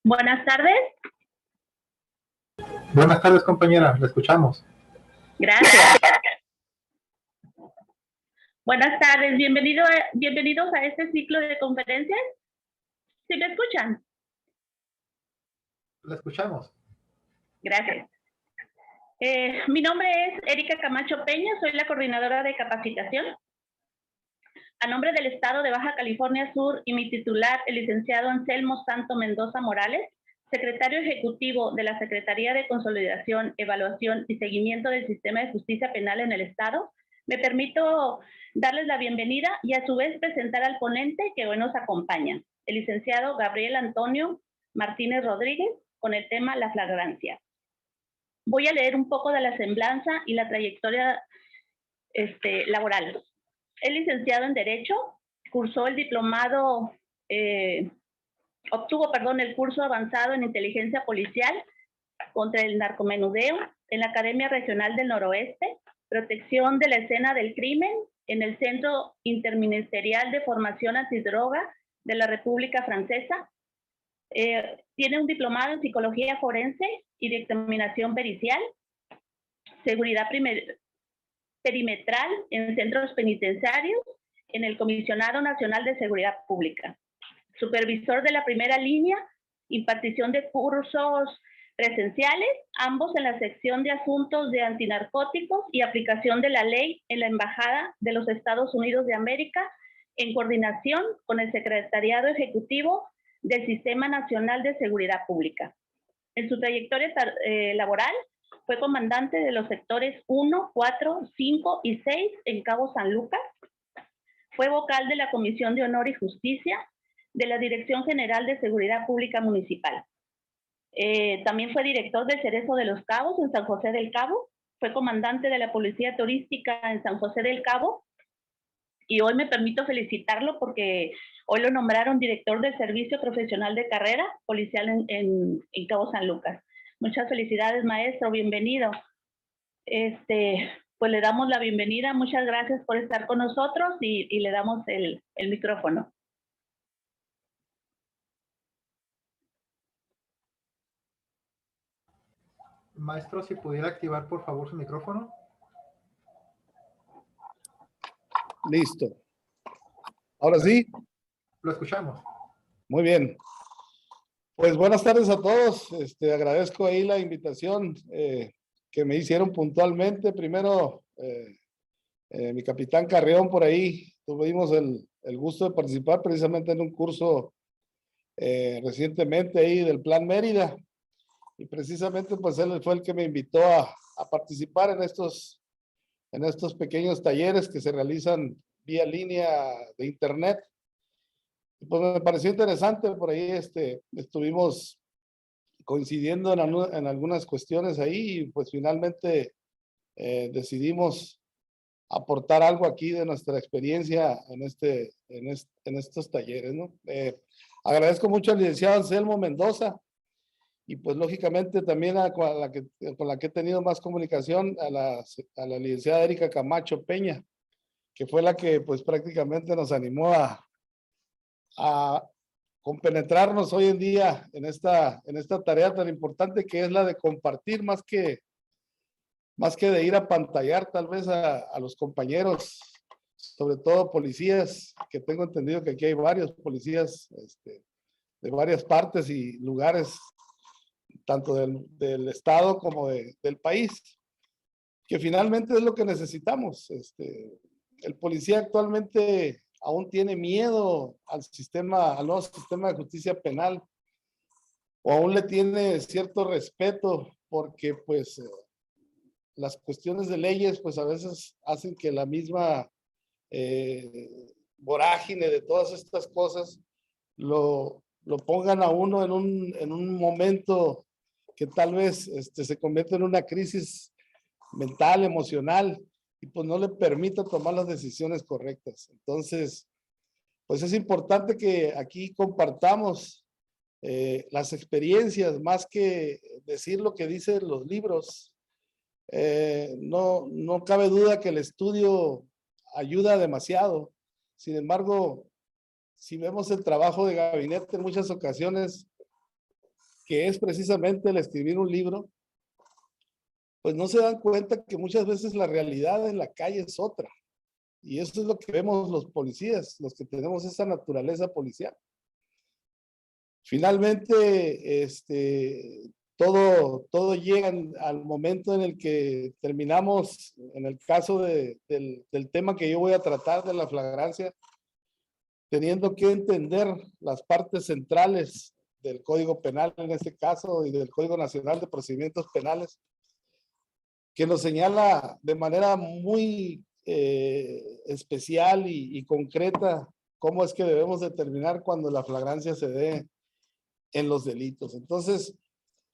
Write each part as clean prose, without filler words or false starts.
Buenas tardes. Buenas tardes, compañera, la escuchamos. Gracias. Buenas tardes, bienvenidos a este ciclo de conferencias. ¿Sí me escuchan? La escuchamos. Gracias. Mi nombre es Erika Camacho Peña, soy la coordinadora de capacitación. A nombre del Estado de Baja California Sur y mi titular, el licenciado Anselmo Santo Mendoza Morales, secretario ejecutivo de la Secretaría de Consolidación, Evaluación y Seguimiento del Sistema de Justicia Penal en el Estado, me permito darles la bienvenida y a su vez presentar al ponente que hoy nos acompaña, el licenciado Gabriel Antonio Martínez Rodríguez, con el tema La Flagrancia. Voy a leer un poco de la semblanza y la trayectoria laboral. Es licenciado en Derecho, cursó el diplomado, obtuvo el curso avanzado en Inteligencia Policial contra el narcomenudeo en la Academia Regional del Noroeste, Protección de la Escena del Crimen en el Centro Interministerial de Formación Antidroga de la República Francesa. Tiene un diplomado en Psicología Forense y de Examinación Pericial, Seguridad Perimetral en Centros Penitenciarios, en el Comisionado Nacional de Seguridad Pública. Supervisor de la primera línea, impartición de cursos presenciales, ambos en la sección de asuntos de antinarcóticos y aplicación de la ley en la Embajada de los Estados Unidos de América, en coordinación con el Secretariado Ejecutivo del Sistema Nacional de Seguridad Pública. En su trayectoria laboral, fue comandante de los sectores 1, 4, 5 y 6 en Cabo San Lucas. Fue vocal de la Comisión de Honor y Justicia de la Dirección General de Seguridad Pública Municipal. También fue director del Cerezo de los Cabos en San José del Cabo. Fue comandante de la Policía Turística en San José del Cabo. Y hoy me permito felicitarlo porque hoy lo nombraron director del Servicio Profesional de Carrera Policial en Cabo San Lucas. Muchas felicidades, maestro, bienvenido. Pues le damos la bienvenida, muchas gracias por estar con nosotros y le damos el micrófono. Maestro, si pudiera activar por favor su micrófono. Listo. Ahora sí. Lo escuchamos. Muy bien. Pues buenas tardes a todos. Agradezco ahí la invitación que me hicieron puntualmente. Primero, mi capitán Carrión por ahí. Tuvimos el gusto de participar precisamente en un curso recientemente ahí del Plan Mérida. Y precisamente pues él fue el que me invitó a participar en estos pequeños talleres que se realizan vía línea de internet. Y pues me pareció interesante, por ahí estuvimos coincidiendo en algunas cuestiones ahí y pues finalmente decidimos aportar algo aquí de nuestra experiencia en estos talleres, ¿no? Agradezco mucho al licenciado Anselmo Mendoza y pues lógicamente también con la que he tenido más comunicación, a la licenciada Erika Camacho Peña, que fue la que pues prácticamente nos animó a compenetrarnos hoy en día en esta tarea tan importante que es la de compartir más que de ir a pantallar tal vez a los compañeros, sobre todo policías, que tengo entendido que aquí hay varios policías de varias partes y lugares, tanto del estado como del país, que finalmente es lo que necesitamos. El policía actualmente aún tiene miedo al nuevo sistema de justicia penal, o aún le tiene cierto respeto porque pues las cuestiones de leyes pues a veces hacen que la misma vorágine de todas estas cosas lo pongan a uno en un momento que tal vez se convierte en una crisis mental, emocional, y pues no le permita tomar las decisiones correctas. Entonces, pues es importante que aquí compartamos las experiencias, más que decir lo que dicen los libros. No cabe duda que el estudio ayuda demasiado. Sin embargo, si vemos el trabajo de gabinete en muchas ocasiones, que es precisamente el escribir un libro, pues no se dan cuenta que muchas veces la realidad en la calle es otra. Y eso es lo que vemos los policías, los que tenemos esa naturaleza policial. Finalmente, todo llega al momento en el que terminamos, en el caso del tema que yo voy a tratar de la flagrancia, teniendo que entender las partes centrales del Código Penal en este caso y del Código Nacional de Procedimientos Penales, que nos señala de manera muy especial y concreta cómo es que debemos determinar cuando la flagrancia se dé en los delitos. Entonces,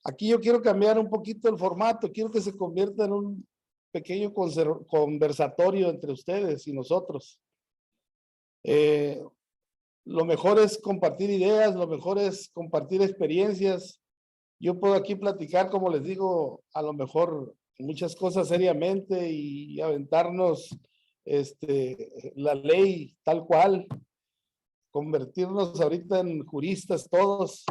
aquí yo quiero cambiar un poquito el formato, quiero que se convierta en un pequeño conversatorio entre ustedes y nosotros. Lo mejor es compartir ideas, lo mejor es compartir experiencias. Yo puedo aquí platicar, como les digo, a lo mejor muchas cosas seriamente y aventarnos la ley tal cual, convertirnos ahorita en juristas todos,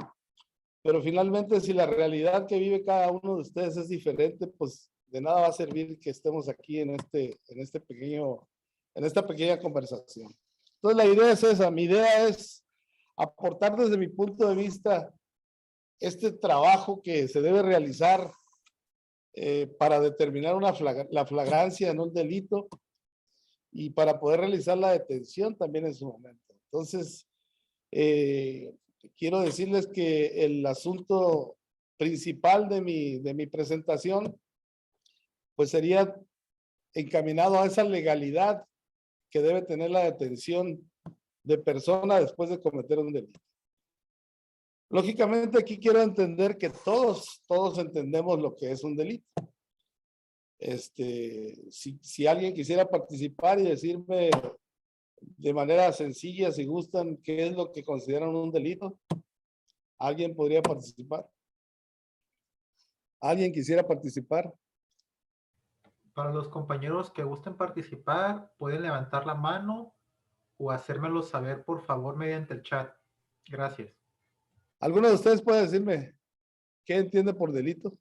pero finalmente si la realidad que vive cada uno de ustedes es diferente, pues de nada va a servir que estemos aquí en esta pequeña conversación. Entonces la idea es esa, mi idea es aportar desde mi punto de vista este trabajo que se debe realizar para determinar la flagrancia en un delito y para poder realizar la detención también en su momento. Entonces, quiero decirles que el asunto principal de mi presentación, pues sería encaminado a esa legalidad que debe tener la detención de persona después de cometer un delito. Lógicamente aquí quiero entender que todos entendemos lo que es un delito. Si alguien quisiera participar y decirme de manera sencilla, si gustan, qué es lo que consideran un delito, ¿alguien podría participar? ¿Alguien quisiera participar? Para los compañeros que gusten participar, pueden levantar la mano o hacérmelo saber, por favor, mediante el chat. Gracias. ¿Alguno de ustedes puede decirme qué entiende por delito?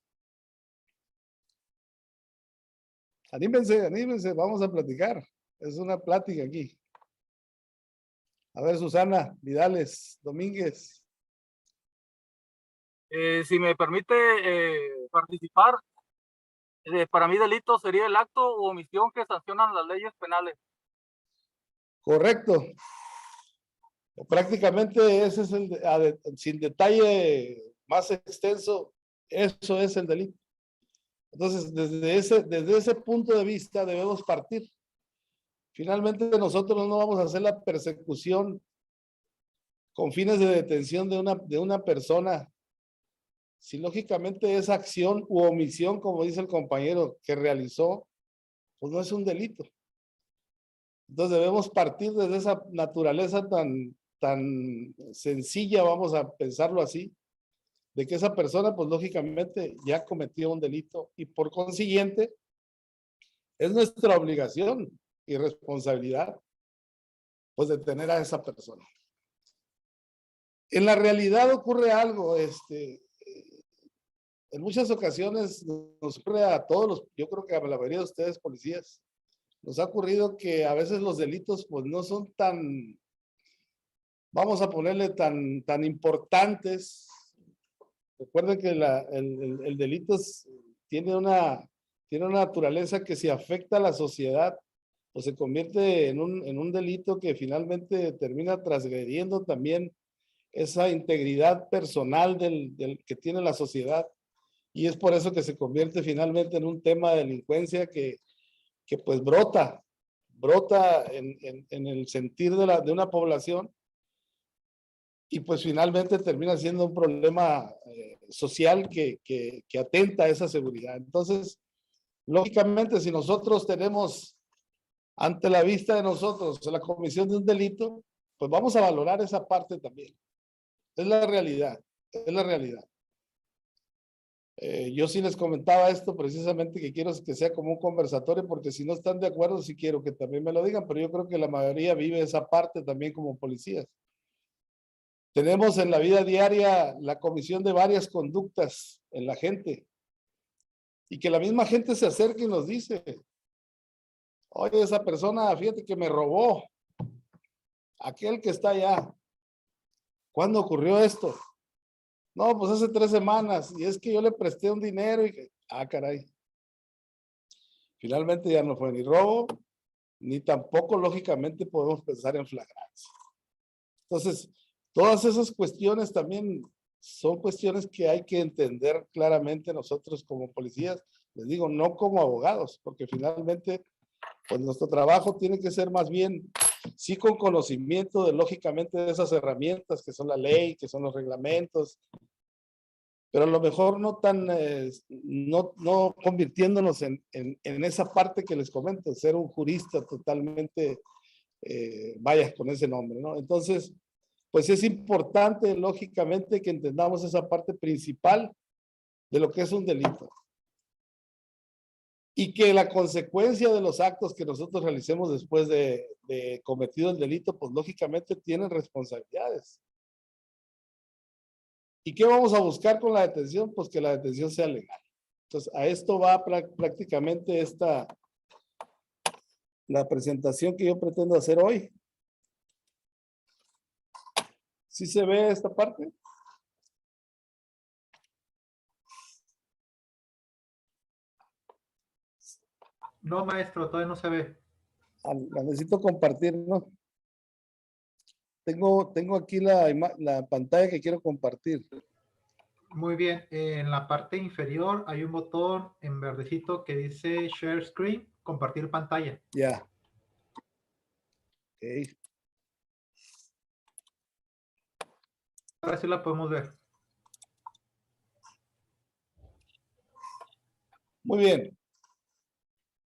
Anímense, vamos a platicar. Es una plática aquí. A ver, Susana, Vidales, Domínguez. Si me permite participar, para mí delito sería el acto u omisión que sancionan las leyes penales. Correcto. Prácticamente ese es sin detalle más extenso, eso es el delito. Entonces, desde ese punto de vista debemos partir. Finalmente, nosotros no vamos a hacer la persecución con fines de detención de una persona. Si lógicamente esa acción u omisión, como dice el compañero, que realizó, pues no es un delito. Entonces debemos partir desde esa naturaleza tan sencilla, vamos a pensarlo así, de que esa persona, pues lógicamente ya cometió un delito y por consiguiente es nuestra obligación y responsabilidad, pues detener a esa persona. En la realidad ocurre algo, en muchas ocasiones nos ocurre a todos yo creo que a la mayoría de ustedes policías, nos ha ocurrido que a veces los delitos pues no son tan, vamos a ponerle tan importantes. Recuerden que el delito tiene una naturaleza que si afecta a la sociedad, pues se convierte en un delito que finalmente termina transgrediendo también esa integridad personal que tiene la sociedad. Y es por eso que se convierte finalmente en un tema de delincuencia que pues brota en el sentir de una población y pues finalmente termina siendo un problema social que atenta a esa seguridad. Entonces, lógicamente, si nosotros tenemos ante la vista de nosotros la comisión de un delito, pues vamos a valorar esa parte también. Es la realidad, es la realidad. Yo sí les comentaba esto precisamente que quiero que sea como un conversatorio porque si no están de acuerdo sí quiero que también me lo digan, pero yo creo que la mayoría vive esa parte también como policías. Tenemos en la vida diaria la comisión de varias conductas en la gente. Y que la misma gente se acerque y nos dice, oye, esa persona, fíjate que me robó. Aquel que está allá. ¿Cuándo ocurrió esto? No, pues hace 3 semanas. Y es que yo le presté un dinero y caray. Finalmente ya no fue ni robo, ni tampoco lógicamente podemos pensar en flagrancia. Entonces, todas esas cuestiones también son cuestiones que hay que entender claramente nosotros como policías, les digo, no como abogados, porque finalmente, pues nuestro trabajo tiene que ser más bien, sí con conocimiento de lógicamente de esas herramientas que son la ley, que son los reglamentos, pero a lo mejor no tan, no convirtiéndonos en esa parte que les comento, ser un jurista totalmente, vaya, con ese nombre, ¿no? Entonces, pues es importante, lógicamente, que entendamos esa parte principal de lo que es un delito. Y que la consecuencia de los actos que nosotros realicemos después de cometido el delito, pues lógicamente tienen responsabilidades. ¿Y qué vamos a buscar con la detención? Pues que la detención sea legal. Entonces, a esto va prácticamente la presentación que yo pretendo hacer hoy. ¿Sí se ve esta parte? No, maestro, todavía no se ve. La necesito compartir, ¿no? Tengo aquí la pantalla que quiero compartir. Muy bien, en la parte inferior hay un botón en verdecito que dice Share Screen, compartir pantalla. Ya. Ok. Ahora sí la podemos ver. Muy bien.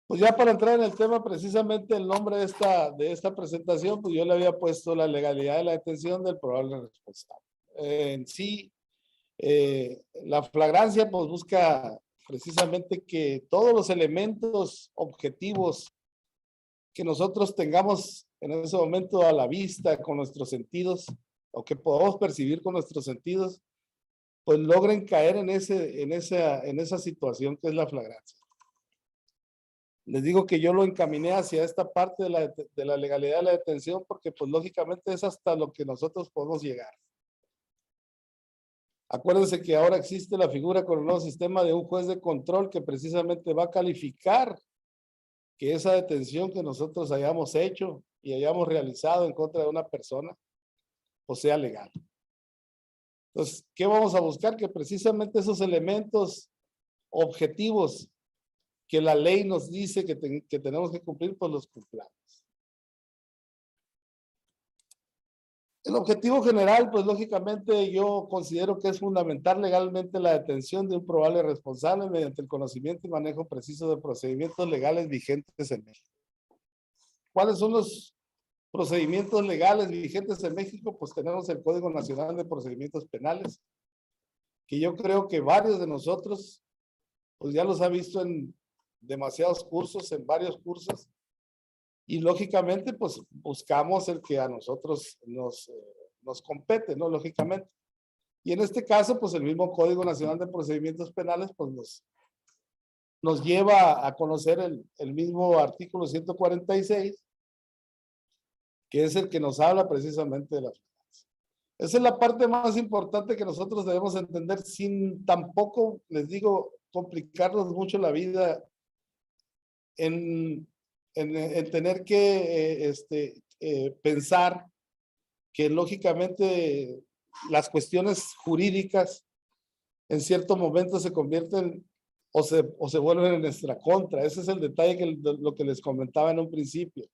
Pues ya para entrar en el tema, precisamente el nombre de esta presentación, pues yo le había puesto la legalidad de la detención del probable responsable. En sí, la flagrancia pues busca precisamente que todos los elementos objetivos que nosotros tengamos en ese momento a la vista con nuestros sentidos o que podamos percibir con nuestros sentidos, pues logren caer en esa situación que es la flagrancia. Les digo que yo lo encaminé hacia esta parte de la legalidad de la detención porque pues lógicamente es hasta lo que nosotros podemos llegar. Acuérdense que ahora existe la figura con el nuevo sistema de un juez de control que precisamente va a calificar que esa detención que nosotros hayamos hecho y hayamos realizado en contra de una persona, pues sea legal. Entonces, ¿qué vamos a buscar? Que precisamente esos elementos objetivos que la ley nos dice que tenemos que cumplir, pues los cumplamos. El objetivo general, pues lógicamente yo considero que es fundamental legalmente la detención de un probable responsable mediante el conocimiento y manejo preciso de procedimientos legales vigentes en México. ¿Cuáles son los procedimientos legales vigentes en México? Pues tenemos el Código Nacional de Procedimientos Penales, que yo creo que varios de nosotros, pues ya los ha visto en demasiados cursos, en varios cursos, y lógicamente pues buscamos el que a nosotros nos compete, ¿no? Lógicamente. Y en este caso pues el mismo Código Nacional de Procedimientos Penales pues nos lleva a conocer el mismo artículo 146, que es el que nos habla precisamente de la flagrancia. Esa es la parte más importante que nosotros debemos entender sin tampoco, les digo, complicarnos mucho la vida en tener que pensar que lógicamente las cuestiones jurídicas en cierto momento se convierten o se vuelven en nuestra contra. Ese es el detalle lo que les comentaba en un principio.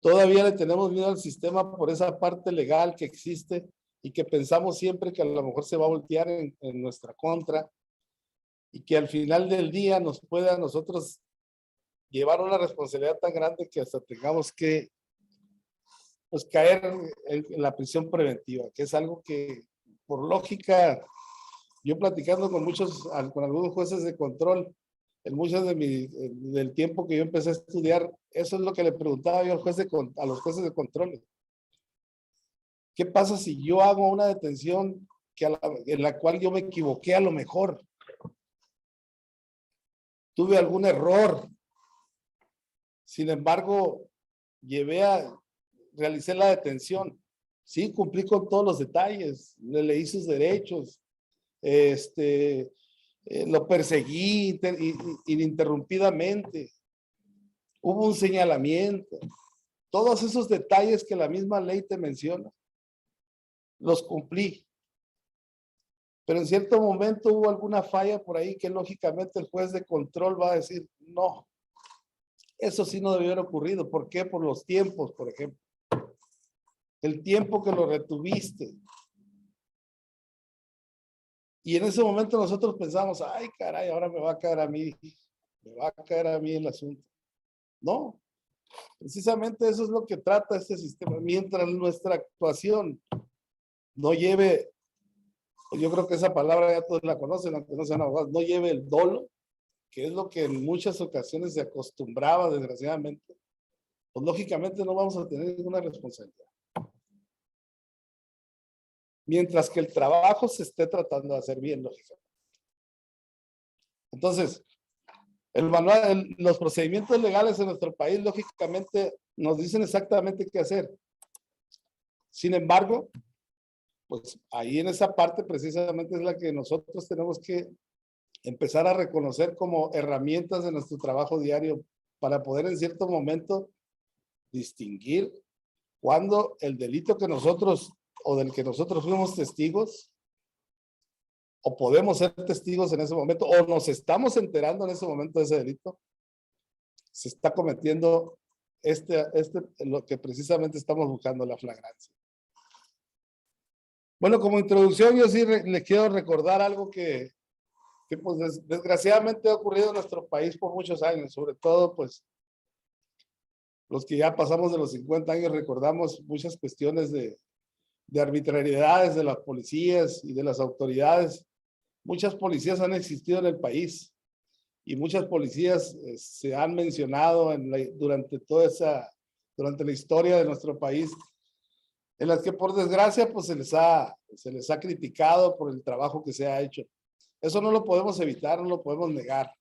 Todavía le tenemos miedo al sistema por esa parte legal que existe y que pensamos siempre que a lo mejor se va a voltear en nuestra contra y que al final del día nos pueda a nosotros llevar una responsabilidad tan grande que hasta tengamos que pues caer en la prisión preventiva, que es algo que por lógica, yo platicando con algunos jueces de control, en muchos del tiempo que yo empecé a estudiar, eso es lo que le preguntaba yo a los jueces de control. ¿Qué pasa si yo hago una detención en la cual yo me equivoqué a lo mejor? Tuve algún error. Sin embargo, realicé la detención. Sí, cumplí con todos los detalles, le leí sus derechos, lo perseguí ininterrumpidamente. Hubo un señalamiento. Todos esos detalles que la misma ley te menciona, los cumplí. Pero en cierto momento hubo alguna falla por ahí que lógicamente el juez de control va a decir, no, eso sí no debió haber ocurrido. ¿Por qué? Por los tiempos, por ejemplo. El tiempo que lo retuviste. Y en ese momento nosotros pensamos, ay, caray, ahora me va a caer a mí el asunto. No, precisamente eso es lo que trata este sistema. Mientras nuestra actuación no lleve, yo creo que esa palabra ya todos la conocen, aunque no sean abogados, no lleve el dolo, que es lo que en muchas ocasiones se acostumbraba, desgraciadamente, pues lógicamente no vamos a tener ninguna responsabilidad. Mientras que el trabajo se esté tratando de hacer bien, lógicamente. Entonces, los procedimientos legales en nuestro país, lógicamente, nos dicen exactamente qué hacer. Sin embargo, pues ahí en esa parte precisamente es la que nosotros tenemos que empezar a reconocer como herramientas de nuestro trabajo diario para poder en cierto momento distinguir cuando el delito que nosotros o del que nosotros fuimos testigos o podemos ser testigos en ese momento o nos estamos enterando en ese momento de ese delito, se está cometiendo lo que precisamente estamos buscando, la flagrancia. Bueno, como introducción yo sí les quiero recordar algo que pues desgraciadamente ha ocurrido en nuestro país por muchos años, sobre todo pues los que ya pasamos de los 50 años recordamos muchas cuestiones de arbitrariedades de las policías y de las autoridades. Muchas policías han existido en el país y muchas policías se han mencionado durante la historia de nuestro país, en las que por desgracia pues se les ha criticado por el trabajo que se ha hecho. Eso no lo podemos evitar, no lo podemos negar.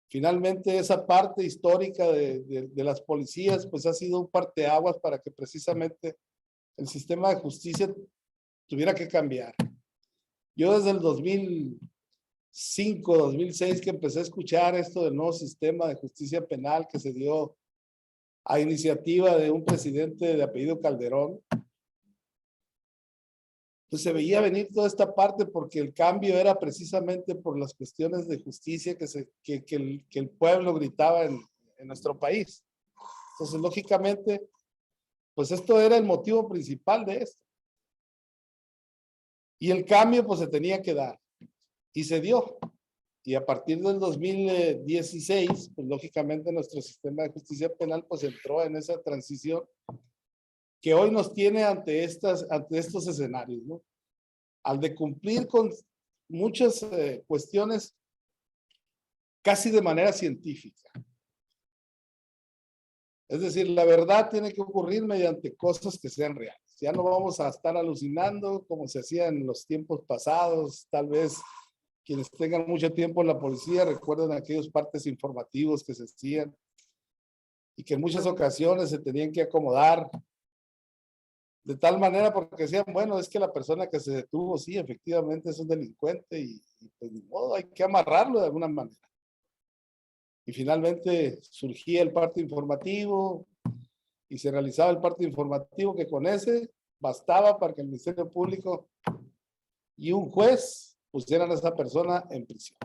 Finalmente esa parte histórica de las policías pues ha sido un parteaguas para que precisamente el sistema de justicia tuviera que cambiar. Yo desde el 2005, 2006 que empecé a escuchar esto del nuevo sistema de justicia penal que se dio a iniciativa de un presidente de apellido Calderón, pues se veía venir toda esta parte porque el cambio era precisamente por las cuestiones de justicia que el pueblo gritaba en nuestro país. Entonces, lógicamente, pues esto era el motivo principal de esto. Y el cambio pues se tenía que dar. Y se dio. Y a partir del 2016, pues lógicamente nuestro sistema de justicia penal pues entró en esa transición que hoy nos tiene ante estos escenarios, ¿no? Al de cumplir con muchas cuestiones casi de manera científica. Es decir, la verdad tiene que ocurrir mediante cosas que sean reales. Ya no vamos a estar alucinando como se hacía en los tiempos pasados. Tal vez quienes tengan mucho tiempo en la policía recuerden aquellos partes informativos que se hacían y que en muchas ocasiones se tenían que acomodar de tal manera porque decían, bueno, es que la persona que se detuvo, sí, efectivamente es un delincuente y pues ni modo, hay que amarrarlo de alguna manera. Y finalmente surgía el parte informativo y se realizaba el parte informativo que con ese bastaba para que el Ministerio Público y un juez pusieran a esa persona en prisión.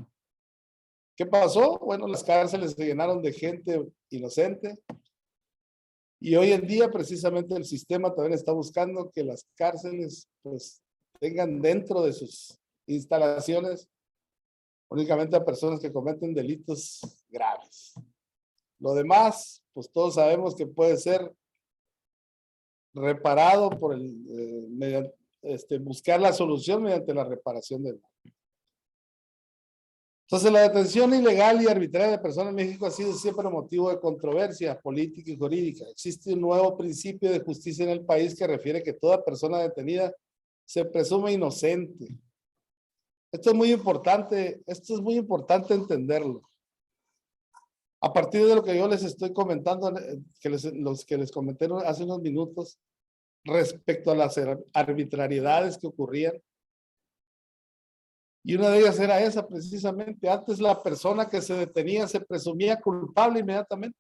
¿Qué pasó? Bueno, las cárceles se llenaron de gente inocente y hoy en día precisamente el sistema también está buscando que las cárceles pues tengan dentro de sus instalaciones únicamente a personas que cometen delitos graves. Lo demás, pues todos sabemos que puede ser reparado por buscar la solución mediante la reparación del daño. Entonces, la detención ilegal y arbitraria de personas en México ha sido siempre motivo de controversia política y jurídica. Existe un nuevo principio de justicia en el país que refiere que toda persona detenida se presume inocente. Esto es muy importante entenderlo. A partir de lo que yo les estoy comentando, los que les comenté hace unos minutos, respecto a las arbitrariedades que ocurrían, y una de ellas era esa precisamente. Antes la persona que se detenía se presumía culpable inmediatamente.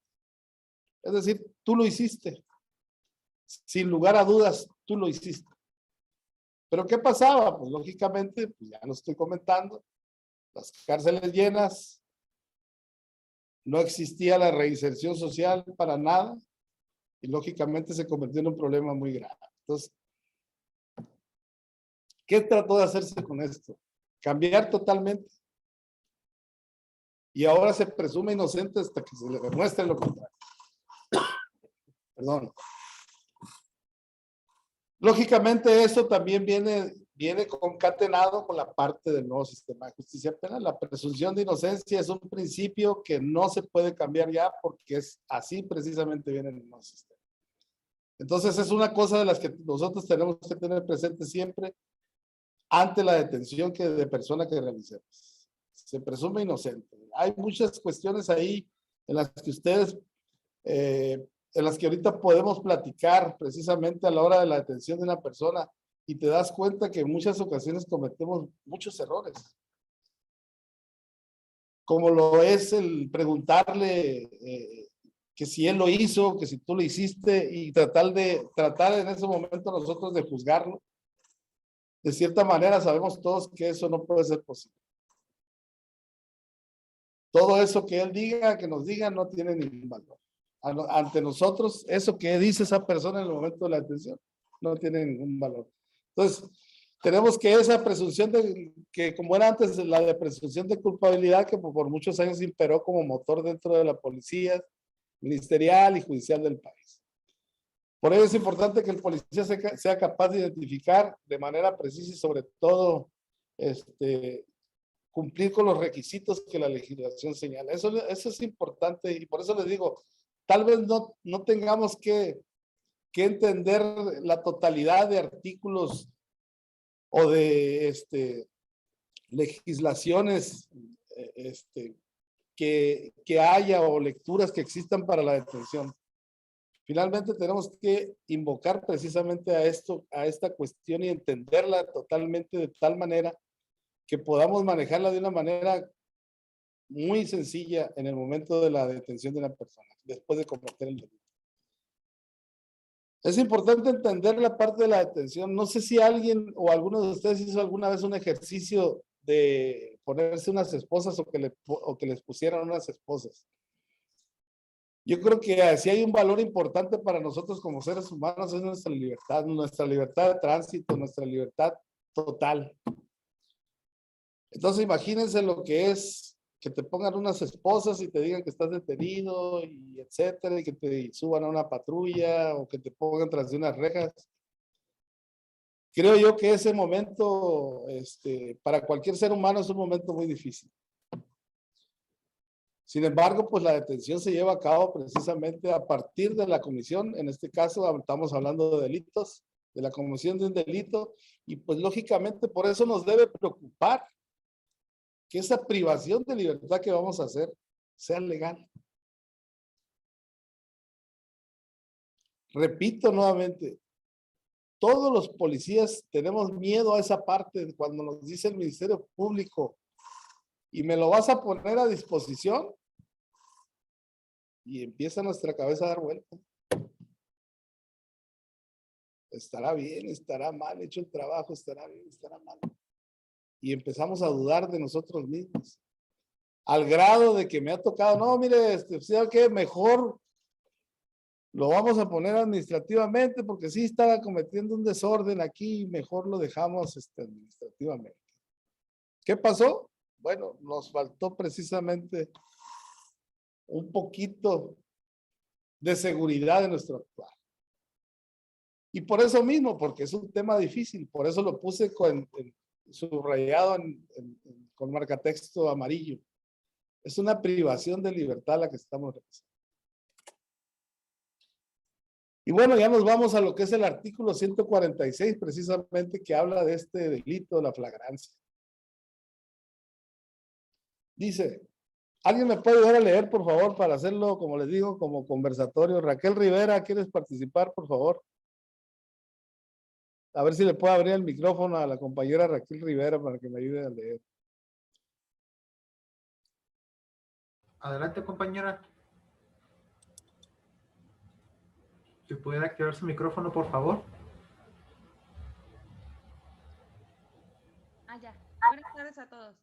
Es decir, tú lo hiciste. Sin lugar a dudas, tú lo hiciste. Pero ¿qué pasaba? Pues lógicamente, pues ya lo estoy comentando, las cárceles llenas, no existía la reinserción social para nada y lógicamente se convirtió en un problema muy grave. Entonces, ¿qué trató de hacerse con esto? Cambiar totalmente. Y ahora se presume inocente hasta que se le demuestre lo contrario. Perdón. Lógicamente, eso también viene concatenado con la parte del nuevo sistema de justicia penal. La presunción de inocencia es un principio que no se puede cambiar ya porque es así precisamente viene en el nuevo sistema. Entonces, es una cosa de las que nosotros tenemos que tener presente siempre ante la detención de persona que realicemos. Se presume inocente. Hay muchas cuestiones ahí en las que ustedes, en las que ahorita podemos platicar precisamente a la hora de la detención de una persona y te das cuenta que en muchas ocasiones cometemos muchos errores. Como lo es el preguntarle que si él lo hizo, que si tú lo hiciste y tratar en ese momento nosotros de juzgarlo. De cierta manera sabemos todos que eso no puede ser posible. Todo eso que él diga, que nos diga, no tiene ningún valor. Ante nosotros, eso que dice esa persona en el momento de la detención, no tiene ningún valor. Entonces, tenemos que esa presunción que como era antes la de presunción de culpabilidad, que por muchos años imperó como motor dentro de la policía ministerial y judicial del país. Por ello es importante que el policía sea capaz de identificar de manera precisa y sobre todo cumplir con los requisitos que la legislación señala. Eso es importante y por eso les digo, tal vez no tengamos que entender la totalidad de artículos o de legislaciones que haya o lecturas que existan para la detención. Finalmente tenemos que invocar precisamente a esta cuestión y entenderla totalmente de tal manera que podamos manejarla de una manera muy sencilla en el momento de la detención de una persona, después de cometer el delito. Es importante entender la parte de la detención. No sé si alguien o alguno de ustedes hizo alguna vez un ejercicio de ponerse unas esposas o que les pusieran unas esposas. Yo creo que si hay un valor importante para nosotros como seres humanos es nuestra libertad de tránsito, nuestra libertad total. Entonces imagínense lo que es que te pongan unas esposas y te digan que estás detenido y etcétera, y que te suban a una patrulla o que te pongan tras de unas rejas. Creo yo que ese momento para cualquier ser humano es un momento muy difícil. Sin embargo, pues la detención se lleva a cabo precisamente a partir de la comisión. En este caso estamos hablando de delitos, de la comisión de un delito, y pues lógicamente por eso nos debe preocupar que esa privación de libertad que vamos a hacer sea legal. Repito nuevamente, todos los policías tenemos miedo a esa parte cuando nos dice el Ministerio Público y me lo vas a poner a disposición y empieza nuestra cabeza a dar vueltas. Estará bien, estará mal hecho el trabajo, estará bien, estará mal. Y empezamos a dudar de nosotros mismos. Al grado de que me ha tocado, no, mire, ¿sabe qué? Mejor lo vamos a poner administrativamente porque sí estaba cometiendo un desorden aquí y mejor lo dejamos administrativamente. ¿Qué pasó? Bueno, nos faltó precisamente un poquito de seguridad en nuestro actuar. Y por eso mismo, porque es un tema difícil, por eso lo puse subrayado con marcatexto amarillo. Es una privación de libertad la que estamos realizando. Y bueno, ya nos vamos a lo que es el artículo 146, precisamente, que habla de este delito, la flagrancia. Dice, ¿alguien me puede ayudar a leer, por favor, para hacerlo, como les digo, como conversatorio? Raquel Rivera, ¿quieres participar, por favor? A ver si le puedo abrir el micrófono a la compañera Raquel Rivera para que me ayude a leer. Adelante, compañera. Si pudiera activar su micrófono, por favor. Ya. Buenas tardes a todos.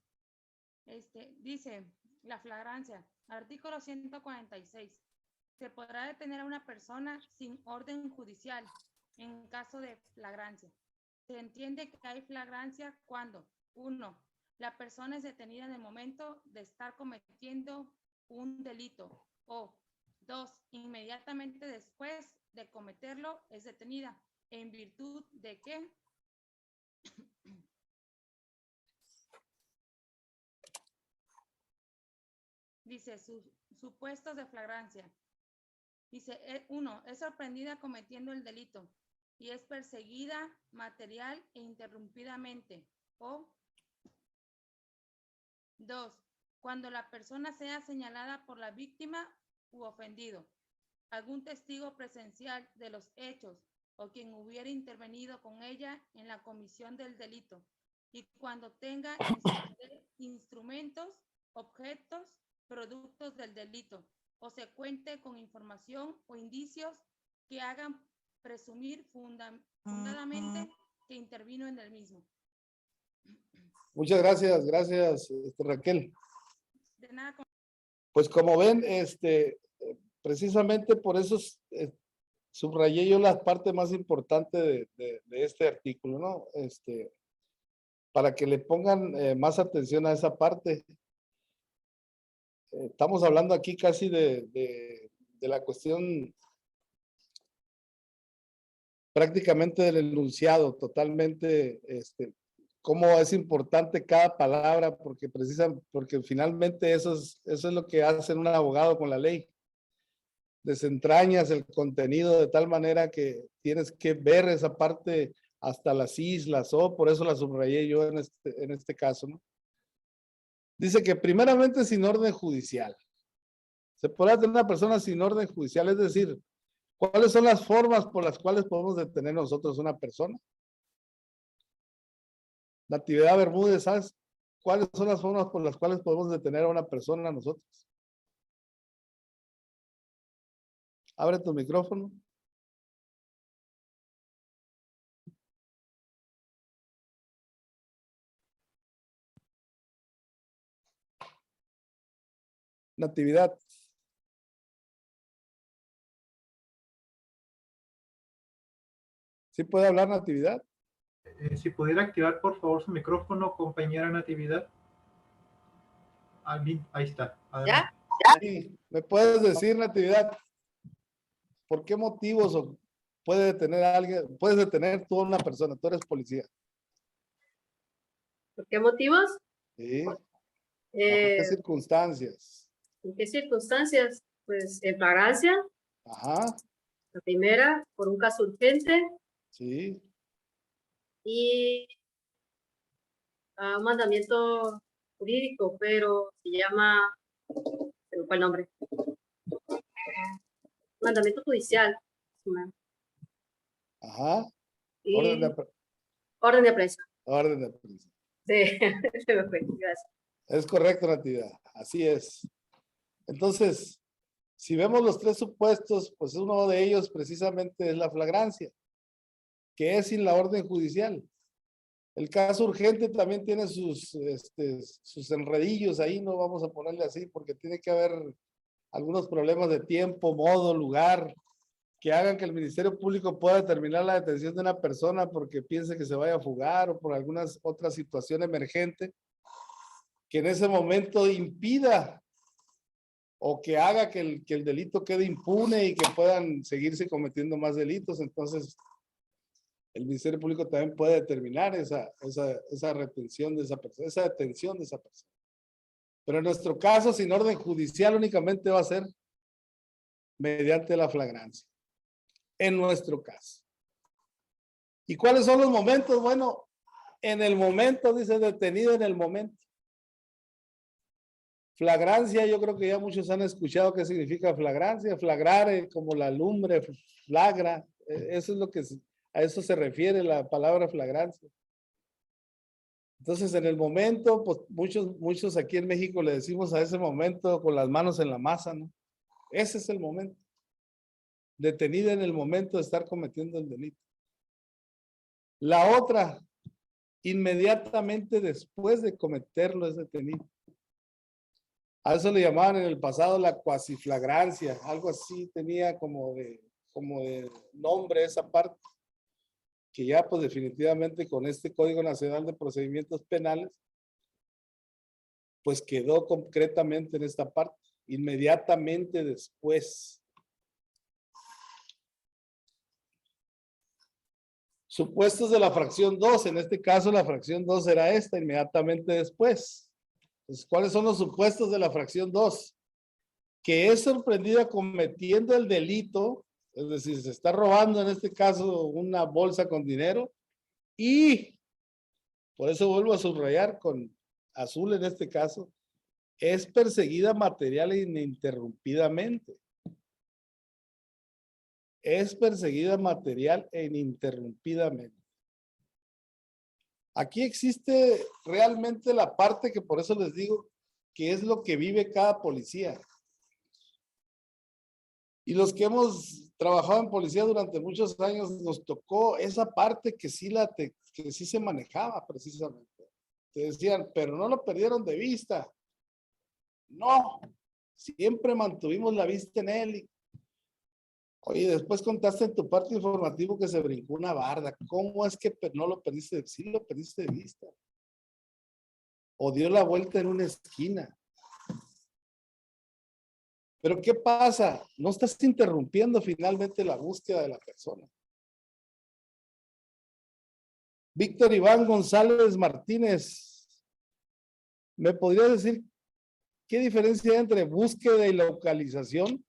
Dice la flagrancia, artículo 146. Se podrá detener a una persona sin orden judicial en caso de flagrancia. Se entiende que hay flagrancia cuando, 1, la persona es detenida en el momento de estar cometiendo un delito, o 2, inmediatamente después de cometerlo es detenida, en virtud de que dice supuestos de flagrancia. Dice, 1, es sorprendida cometiendo el delito y es perseguida material e interrumpidamente. O 2, cuando la persona sea señalada por la víctima u ofendido, algún testigo presencial de los hechos o quien hubiera intervenido con ella en la comisión del delito, y cuando tenga instrumentos, objetos, productos del delito, o se cuente con información o indicios que hagan presumir fundadamente que intervino en el mismo. Muchas gracias, Raquel. De nada. Pues como ven, precisamente por eso subrayé yo la parte más importante de este artículo, ¿no? Para que le pongan más atención a esa parte. Estamos hablando aquí casi de la cuestión prácticamente del enunciado, totalmente, cómo es importante cada palabra, porque finalmente eso es lo que hace un abogado con la ley. Desentrañas el contenido de tal manera que tienes que ver esa parte hasta las islas, o por eso la subrayé yo en este caso, ¿no? Dice que primeramente sin orden judicial. Se podrá tener una persona sin orden judicial, es decir, ¿cuáles son las formas por las cuales podemos detener nosotros a una persona? Natividad Bermúdez, ¿sabes cuáles son las formas por las cuales podemos detener a una persona nosotros? Abre tu micrófono. Natividad. ¿Sí puede hablar Natividad? Si pudiera activar, por favor, su micrófono, compañera Natividad. Ahí está. Adelante. ¿Ya? Sí. ¿Me puedes decir, Natividad, por qué motivos puede detener a alguien, puedes detener tú a una persona, tú eres policía? ¿Por qué motivos? Sí. ¿Por qué circunstancias? ¿En qué circunstancias? Pues en flagrancia. Ajá. La primera, por un caso urgente. Sí. Y un mandamiento jurídico, pero se llama, se me fue el nombre. Mandamiento judicial. Ajá. Y Orden de aprehensión. orden de aprehensión. Orden de aprehensión. Sí, se me fue, gracias. Es correcto, Natividad. Así es. Entonces, si vemos los tres supuestos, pues uno de ellos precisamente es la flagrancia, que es sin la orden judicial. El caso urgente también tiene sus enredillos ahí, no vamos a ponerle así, porque tiene que haber algunos problemas de tiempo, modo, lugar, que hagan que el Ministerio Público pueda determinar la detención de una persona porque piense que se vaya a fugar o por alguna otra situación emergente que en ese momento impida o que haga que el delito quede impune y que puedan seguirse cometiendo más delitos. Entonces, El Ministerio Público también puede determinar esa retención de esa persona, esa detención de esa persona. Pero en nuestro caso, sin orden judicial, únicamente va a ser mediante la flagrancia. En nuestro caso. ¿Y cuáles son los momentos? Bueno, en el momento, dice detenido en el momento. Flagrancia, yo creo que ya muchos han escuchado qué significa flagrancia. Flagrar, como la lumbre, flagra. Eso es lo que, a eso se refiere la palabra flagrancia. Entonces, en el momento, pues muchos aquí en México le decimos a ese momento con las manos en la masa, ¿no? Ese es el momento. Detenida en el momento de estar cometiendo el delito. La otra, inmediatamente después de cometerlo es detenido. A eso le llamaban en el pasado la cuasiflagrancia, algo así tenía como de nombre esa parte, que ya pues definitivamente con este Código Nacional de Procedimientos Penales, pues quedó concretamente en esta parte, inmediatamente después. Supuestos de la fracción 2, en este caso la fracción 2 era esta, inmediatamente después. Entonces, ¿cuáles son los supuestos de la fracción 2? Que es sorprendida cometiendo el delito, es decir, se está robando en este caso una bolsa con dinero y, por eso vuelvo a subrayar con azul en este caso, es perseguida material e ininterrumpidamente. Es perseguida material e ininterrumpidamente. Aquí existe realmente la parte que por eso les digo que es lo que vive cada policía. Y los que hemos trabajado en policía durante muchos años nos tocó esa parte que sí se manejaba precisamente. Te decían, pero no lo perdieron de vista. No, siempre mantuvimos la vista en él. Oye, después contaste en tu parte informativo que se brincó una barda. ¿Cómo es que no lo perdiste? Sí lo perdiste de vista. O dio la vuelta en una esquina. Pero ¿qué pasa? No estás interrumpiendo finalmente la búsqueda de la persona. Víctor Iván González Martínez, ¿me podría decir qué diferencia hay entre búsqueda y localización?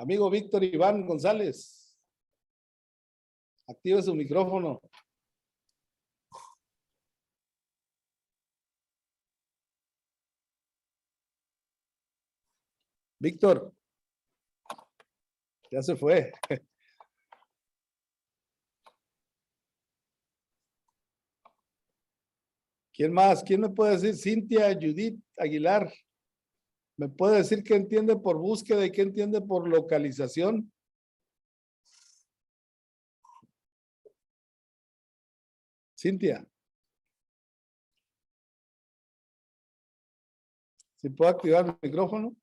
Amigo Víctor Iván González, active su micrófono. Víctor, ya se fue. ¿Quién más? ¿Quién me puede decir? Cintia Judith Aguilar. ¿Me puede decir qué entiende por búsqueda y qué entiende por localización? Cintia. ¿Si puedo activar el micrófono?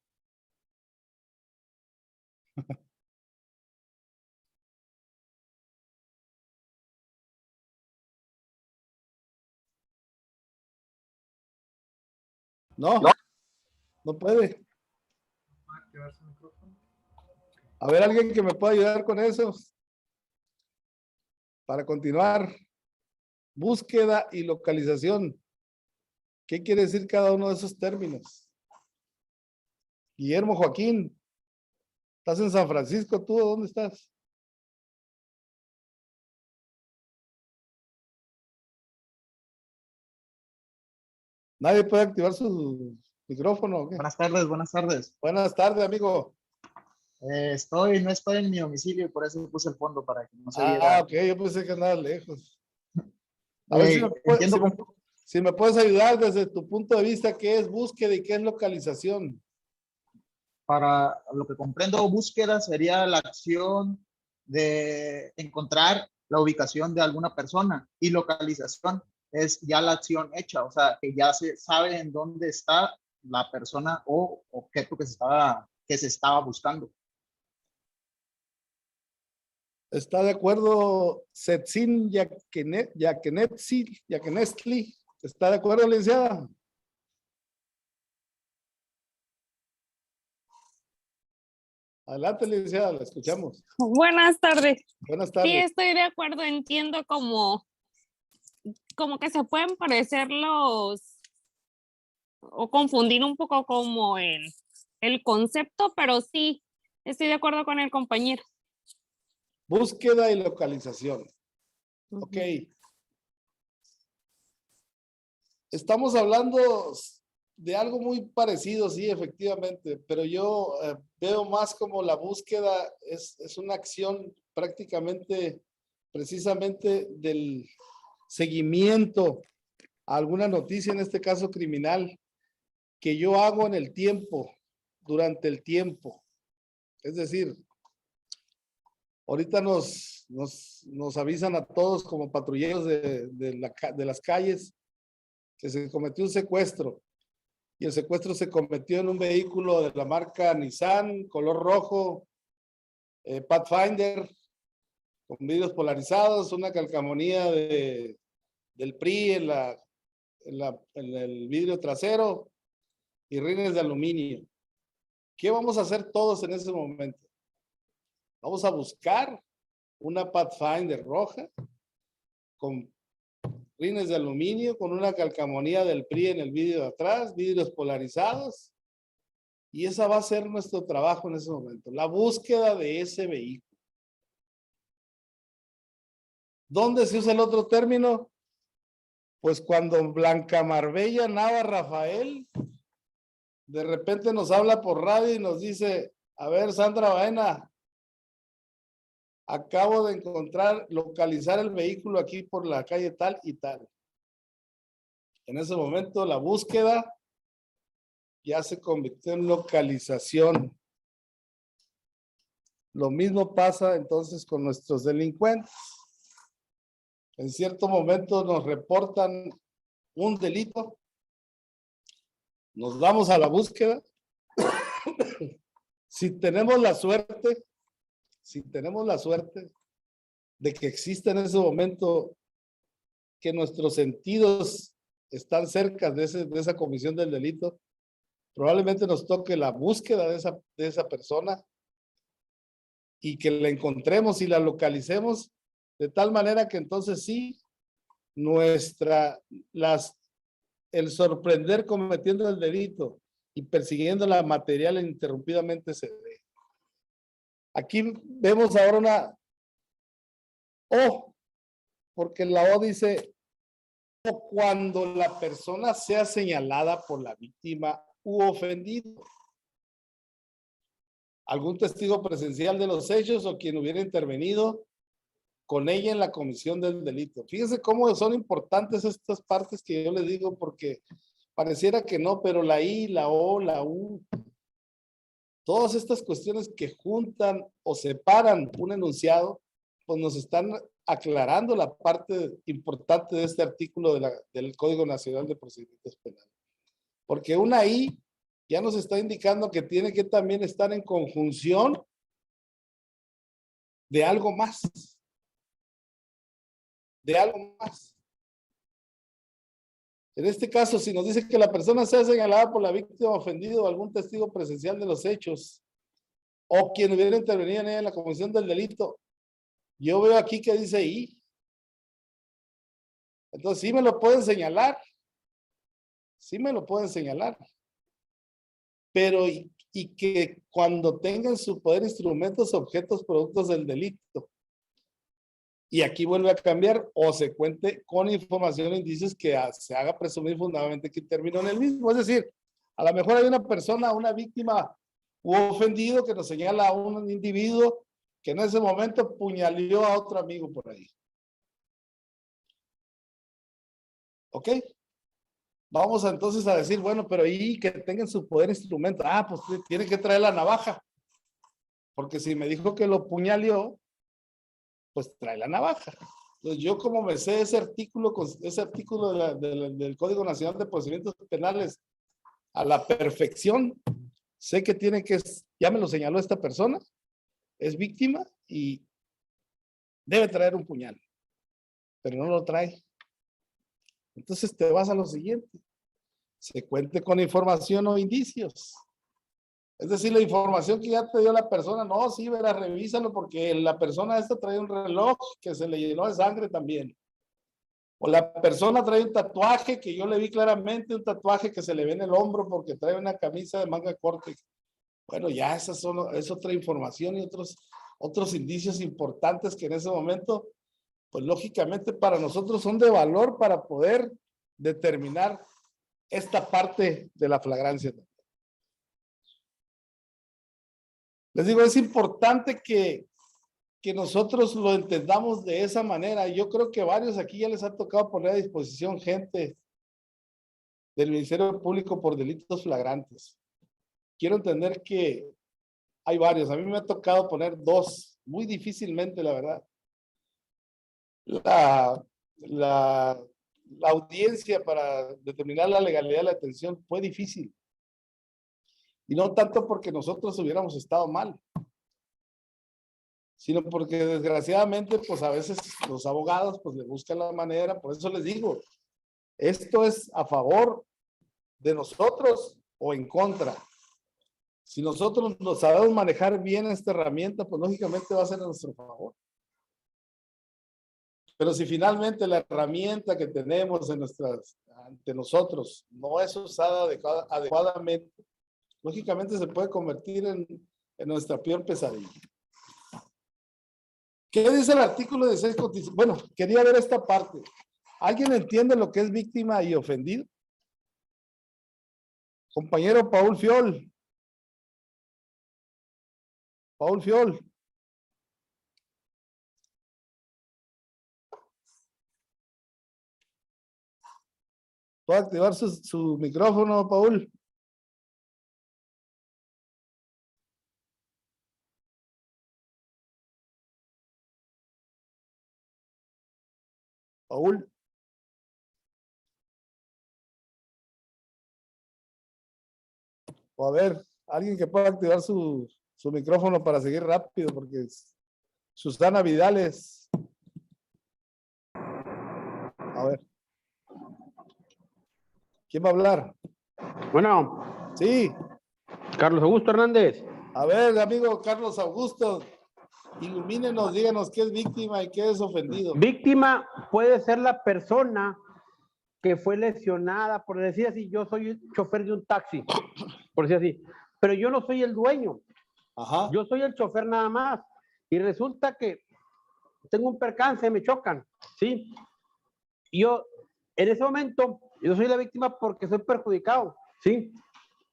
No, no puede. A ver, alguien que me pueda ayudar con eso. Para continuar. Búsqueda y localización. ¿Qué quiere decir cada uno de esos términos? Guillermo Joaquín. ¿Estás en San Francisco tú? ¿Dónde estás? ¿Nadie puede activar su micrófono? ¿O qué? Buenas tardes, buenas tardes. Buenas tardes, amigo. No estoy en mi domicilio y por eso puse el fondo para que no se viera. Ok, yo pensé que andaba lejos. A ver Entiendo si me puedes ayudar desde tu punto de vista, ¿qué es búsqueda y qué es localización? Para lo que comprendo, búsqueda sería la acción de encontrar la ubicación de alguna persona y localización es ya la acción hecha, o sea, que ya se sabe en dónde está la persona o objeto que se estaba buscando. ¿Está de acuerdo Setsin Yakenetli? ¿Está de acuerdo, licenciada? Adelante, licenciada, la escuchamos. Buenas tardes. Buenas Sí, tardes. estoy de acuerdo, entiendo como que se pueden parecer o confundir un poco como el concepto, pero sí, estoy de acuerdo con el compañero. Búsqueda y localización. Ok. Estamos hablando de algo muy parecido, sí, efectivamente, pero yo veo más como la búsqueda es una acción prácticamente, precisamente del seguimiento a alguna noticia, en este caso criminal, que yo hago en el tiempo, durante el tiempo. Es decir, ahorita nos avisan a todos como patrulleros de las calles que se cometió un secuestro. Y el secuestro se cometió en un vehículo de la marca Nissan, color rojo, Pathfinder, con vidrios polarizados, una calcamonía del PRI en el vidrio trasero y rines de aluminio. ¿Qué vamos a hacer todos en ese momento? Vamos a buscar una Pathfinder roja con rines de aluminio, con una calcamonía del PRI en el vidrio de atrás, vidrios polarizados, y esa va a ser nuestro trabajo en ese momento, la búsqueda de ese vehículo. ¿Dónde se usa el otro término? Pues cuando Blanca Marbella Nava Rafael de repente nos habla por radio y nos dice, a ver, Sandra Baena, acabo de localizar el vehículo aquí por la calle tal y tal. En ese momento la búsqueda ya se convirtió en localización. Lo mismo pasa entonces con nuestros delincuentes. En cierto momento nos reportan un delito, nos vamos a la búsqueda. Si tenemos la suerte de que exista en ese momento que nuestros sentidos están cerca de esa comisión del delito, probablemente nos toque la búsqueda de esa persona y que la encontremos y la localicemos de tal manera que entonces sí, el sorprender cometiendo el delito y persiguiendo la material ininterrumpidamente se ve. Aquí vemos ahora una O, porque la O dice, o cuando la persona sea señalada por la víctima u ofendido. Algún testigo presencial de los hechos o quien hubiera intervenido con ella en la comisión del delito. Fíjense cómo son importantes estas partes que yo les digo, porque pareciera que no, pero la I, la O, la U, todas estas cuestiones que juntan o separan un enunciado, pues nos están aclarando la parte importante de este artículo del Código Nacional de Procedimientos Penales. Porque una I ya nos está indicando que tiene que también estar en conjunción de algo más. De algo más. En este caso, si nos dice que la persona sea señalada por la víctima ofendida o algún testigo presencial de los hechos, o quien hubiera intervenido en ella en la comisión del delito, yo veo aquí que dice I. Entonces, sí me lo pueden señalar. Sí me lo pueden señalar. Pero, y que cuando tengan su poder instrumentos, objetos, productos del delito. Y aquí vuelve a cambiar o se cuente con información e indicios que se haga presumir fundamentalmente que terminó en el mismo. Es decir, a lo mejor hay una persona, una víctima u ofendido que nos señala a un individuo que en ese momento puñaleó a otro amigo por ahí. ¿Ok? Vamos entonces a decir, bueno, pero ahí que tengan su poder instrumento. Ah, pues tiene que traer la navaja. Porque si me dijo que lo puñaleó, pues trae la navaja. Entonces yo como me sé ese artículo del Código Nacional de Procedimientos Penales a la perfección, sé que tiene que, ya me lo señaló esta persona, es víctima y debe traer un puñal, pero no lo trae. Entonces te vas a lo siguiente, se cuente con información o indicios. Es decir, la información que ya te dio la persona, no, sí, verás, revísalo porque la persona esta trae un reloj que se le llenó de sangre también. O la persona trae un tatuaje que yo le vi claramente, un tatuaje que se le ve en el hombro porque trae una camisa de manga corta. Bueno, ya es otra información y otros indicios importantes que en ese momento, pues lógicamente para nosotros son de valor para poder determinar esta parte de la flagrancia. Les digo, es importante que nosotros lo entendamos de esa manera. Yo creo que varios aquí ya les ha tocado poner a disposición gente del Ministerio Público por delitos flagrantes. Quiero entender que hay varios. A mí me ha tocado poner 2, muy difícilmente, la verdad. La audiencia para determinar la legalidad de la detención fue difícil. Y no tanto porque nosotros hubiéramos estado mal, sino porque desgraciadamente, pues a veces los abogados pues le buscan la manera. Por eso les digo, esto es a favor de nosotros o en contra. Si nosotros nos sabemos manejar bien esta herramienta, pues lógicamente va a ser a nuestro favor. Pero si finalmente la herramienta que tenemos ante nosotros no es usada adecuadamente, lógicamente se puede convertir en nuestra peor pesadilla. ¿Qué dice el artículo 16? Bueno, quería ver esta parte. ¿Alguien entiende lo que es víctima y ofendido? Compañero Paul Fiol. Paul Fiol. ¿Puedo activar su micrófono, Paul? Paul. O a ver, alguien que pueda activar su micrófono para seguir rápido, porque Susana Vidales. A ver. ¿Quién va a hablar? Bueno. Sí. Carlos Augusto Hernández. A ver, amigo Carlos Augusto, ilumínenos, díganos qué es víctima y qué es ofendido. Víctima puede ser la persona que fue lesionada, por decir así, yo soy el chofer de un taxi, por decir así, pero yo no soy el dueño. Ajá. Yo soy el chofer nada más. Y resulta que tengo un percance, me chocan, ¿sí? Y yo, en ese momento, yo soy la víctima porque soy perjudicado, ¿sí?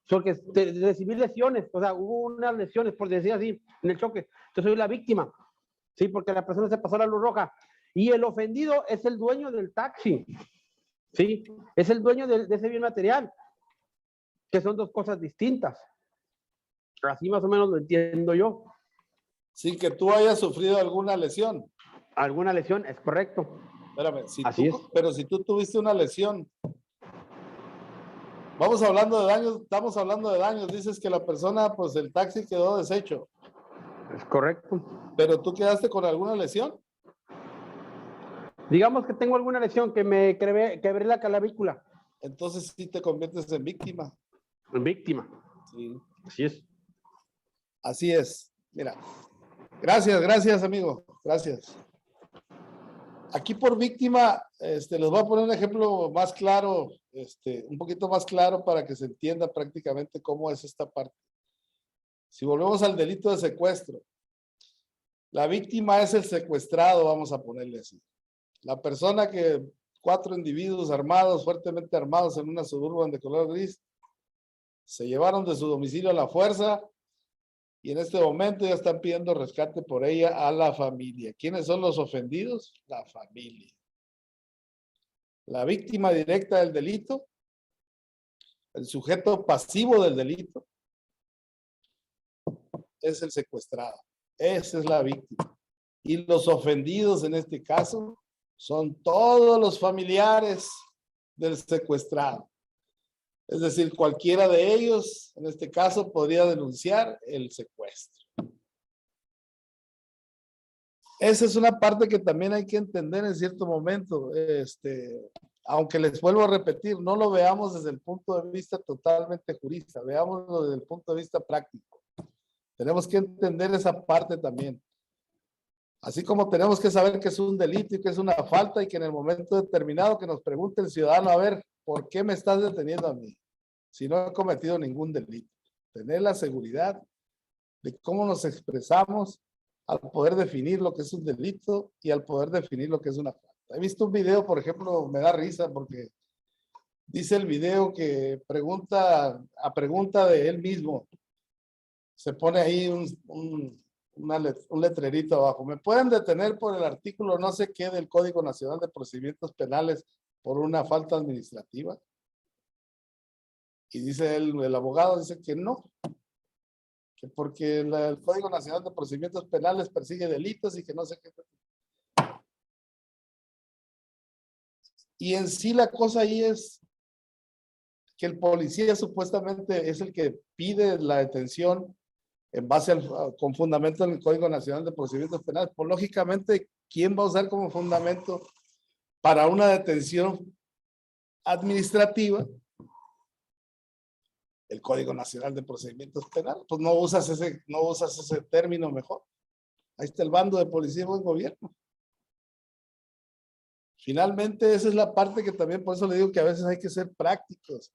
Porque recibí lesiones, o sea, hubo unas lesiones, por decir así, en el choque. Yo soy la víctima, ¿sí? Porque la persona se pasó la luz roja. Y el ofendido es el dueño del taxi, ¿sí? Es el dueño de ese bien material, que son dos cosas distintas. Así más o menos lo entiendo yo. Sin que tú hayas sufrido alguna lesión. Alguna lesión, es correcto. Espérame, Así es. Pero si tú tuviste una lesión, estamos hablando de daños, dices que la persona, pues el taxi quedó deshecho. Es correcto. ¿Pero tú quedaste con alguna lesión? Digamos que tengo alguna lesión, que me quebré la clavícula. Entonces sí te conviertes en víctima. En víctima. Sí. Así es. Así es. Mira. Gracias, amigo. Gracias. Aquí por víctima, les voy a poner un ejemplo más claro, un poquito más claro para que se entienda prácticamente cómo es esta parte. Si volvemos al delito de secuestro, la víctima es el secuestrado, vamos a ponerle así. La persona que 4 individuos armados, fuertemente armados en una Suburban de color gris, se llevaron de su domicilio a la fuerza y en este momento ya están pidiendo rescate por ella a la familia. ¿Quiénes son los ofendidos? La familia. La víctima directa del delito, el sujeto pasivo del delito, es el secuestrado. Esa es la víctima. Y los ofendidos en este caso son todos los familiares del secuestrado. Es decir, cualquiera de ellos, en este caso, podría denunciar el secuestro. esa es una parte que también hay que entender en cierto momento. Aunque les vuelvo a repetir, no lo veamos desde el punto de vista totalmente jurista, veámoslo desde el punto de vista práctico. Tenemos que entender esa parte también. Así como tenemos que saber que es un delito y que es una falta y que en el momento determinado que nos pregunte el ciudadano, a ver, ¿por qué me estás deteniendo a mí? Si no he cometido ningún delito. Tener la seguridad de cómo nos expresamos al poder definir lo que es un delito y al poder definir lo que es una falta. He visto un video, por ejemplo, me da risa porque dice el video que pregunta de él mismo, se pone ahí un letrerito abajo. ¿Me pueden detener por el artículo no sé qué del Código Nacional de Procedimientos Penales por una falta administrativa? Y dice el abogado, dice que no, que porque el Código Nacional de Procedimientos Penales persigue delitos y que no sé qué. Y en sí la cosa ahí es que el policía supuestamente es el que pide la detención en base con fundamento en el Código Nacional de Procedimientos Penales. Pues lógicamente, ¿quién va a usar como fundamento para una detención administrativa el Código Nacional de Procedimientos Penales? Pues no usas ese término mejor. Ahí está el bando de policía y buen gobierno. Finalmente, esa es la parte que también, por eso le digo que a veces hay que ser prácticos.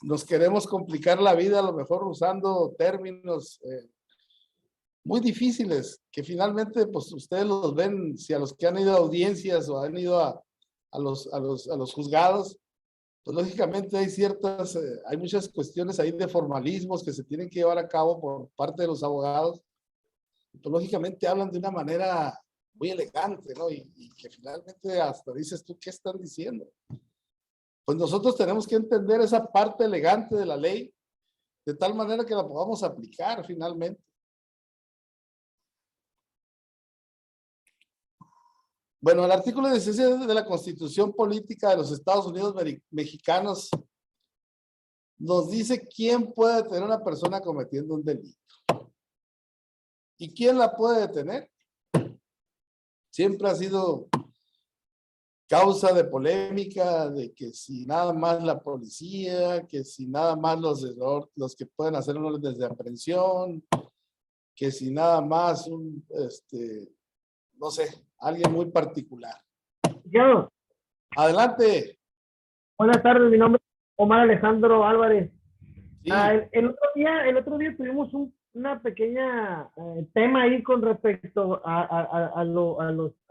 Nos queremos complicar la vida a lo mejor usando términos muy difíciles, que finalmente pues ustedes los ven, si a los que han ido a audiencias o han ido a los juzgados, pues lógicamente hay muchas cuestiones ahí de formalismos que se tienen que llevar a cabo por parte de los abogados. Pues lógicamente hablan de una manera muy elegante, ¿no? Y que finalmente hasta dices tú, ¿qué están diciendo? Pues nosotros tenemos que entender esa parte elegante de la ley de tal manera que la podamos aplicar finalmente. Bueno, el artículo 16 de la Constitución Política de los Estados Unidos Mexicanos nos dice quién puede detener a una persona cometiendo un delito. ¿Y quién la puede detener? Siempre ha sido causa de polémica de que si nada más la policía, que si nada más los que pueden hacer órdenes de aprehensión, que si nada más no sé, alguien muy particular. Yo. Adelante. Buenas tardes, mi nombre es Omar Alejandro Álvarez. Sí. El otro día tuvimos una pequeña tema ahí con respecto a los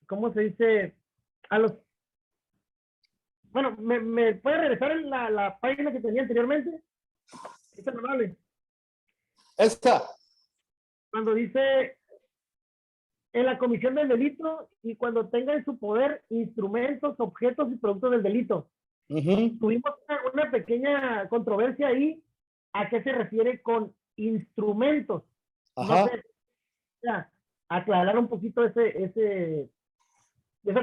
¿cómo se dice? Bueno, ¿me puede regresar la página que tenía anteriormente? ¿Es tan amable? Esta. Cuando dice en la comisión del delito y cuando tenga en su poder instrumentos, objetos y productos del delito. Tuvimos una pequeña controversia ahí. ¿A qué se refiere con instrumentos? Ajá. No sé, aclarar un poquito esa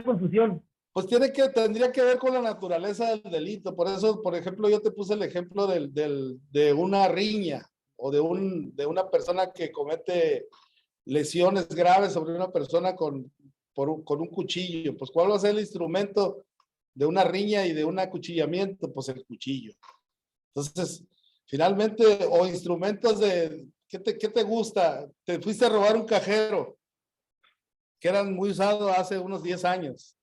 confusión. Pues tendría que ver con la naturaleza del delito. Por eso, por ejemplo, yo te puse el ejemplo de una riña o de una persona que comete lesiones graves sobre una persona con un cuchillo. Pues, ¿cuál va a ser el instrumento de una riña y de un acuchillamiento? Pues el cuchillo. Entonces, finalmente, o instrumentos ¿qué te gusta? Te fuiste a robar un cajero, que eran muy usados hace unos 10 años.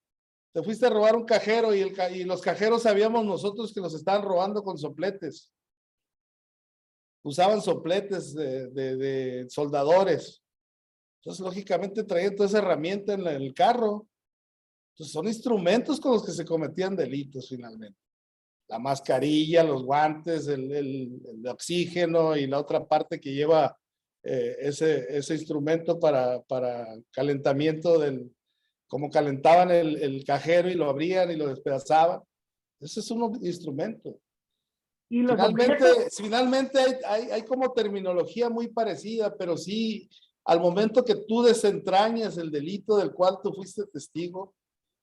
Te fuiste a robar un cajero y los cajeros sabíamos nosotros que los estaban robando con sopletes. Usaban sopletes de soldadores. Entonces, lógicamente, traían toda esa herramienta en el carro. Entonces, son instrumentos con los que se cometían delitos finalmente. La mascarilla, los guantes, el oxígeno y la otra parte que lleva ese instrumento para calentamiento como calentaban el cajero y lo abrían y lo despedazaban. Ese es un instrumento. ¿Y los finalmente hay como terminología muy parecida, pero sí, al momento que tú desentrañas el delito del cual tú fuiste testigo,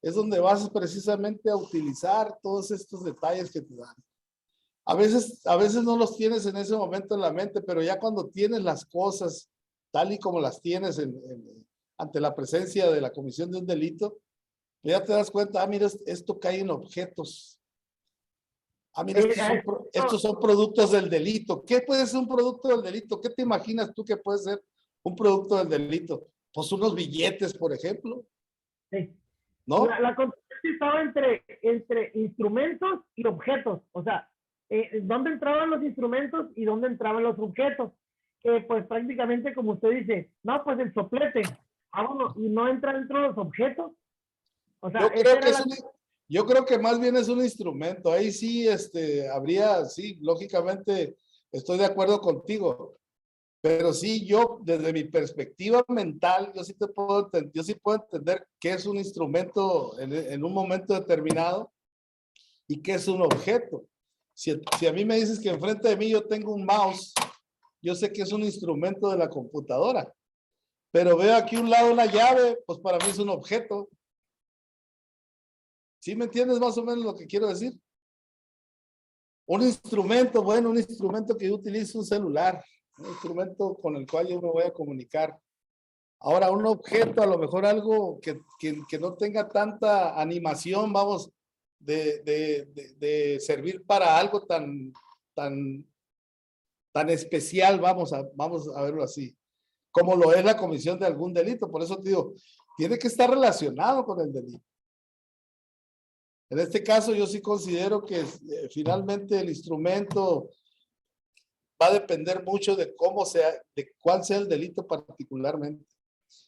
es donde vas precisamente a utilizar todos estos detalles que te dan. A veces no los tienes en ese momento en la mente, pero ya cuando tienes las cosas tal y como las tienes ante la presencia de la comisión de un delito, ya te das cuenta, mira, esto cae en objetos. Mira, estos son productos del delito. ¿Qué puede ser un producto del delito? ¿Qué te imaginas tú que puede ser un producto del delito? Pues unos billetes, por ejemplo. Sí. ¿No? La competencia estaba entre instrumentos y objetos. O sea, ¿dónde entraban los instrumentos y dónde entraban los objetos? Pues prácticamente, como usted dice, no, pues el soplete. Bueno, y no entra dentro de los objetos. O sea, yo creo que más bien es un instrumento. Ahí sí, habría, sí, lógicamente estoy de acuerdo contigo. Pero sí, yo, desde mi perspectiva mental, yo sí puedo entender qué es un instrumento en un momento determinado y qué es un objeto. Si a mí me dices que enfrente de mí yo tengo un mouse, yo sé que es un instrumento de la computadora. Pero veo aquí a un lado una llave, pues para mí es un objeto. ¿Sí me entiendes más o menos lo que quiero decir? Un instrumento, bueno, un instrumento que yo utilizo, un celular. Un instrumento con el cual yo me voy a comunicar. Ahora, un objeto, a lo mejor algo que no tenga tanta animación, vamos, de servir para algo tan especial, vamos a verlo así, como lo es la comisión de algún delito. Por eso te digo, tiene que estar relacionado con el delito. En este caso, yo sí considero que finalmente el instrumento va a depender mucho de cuál sea el delito particularmente.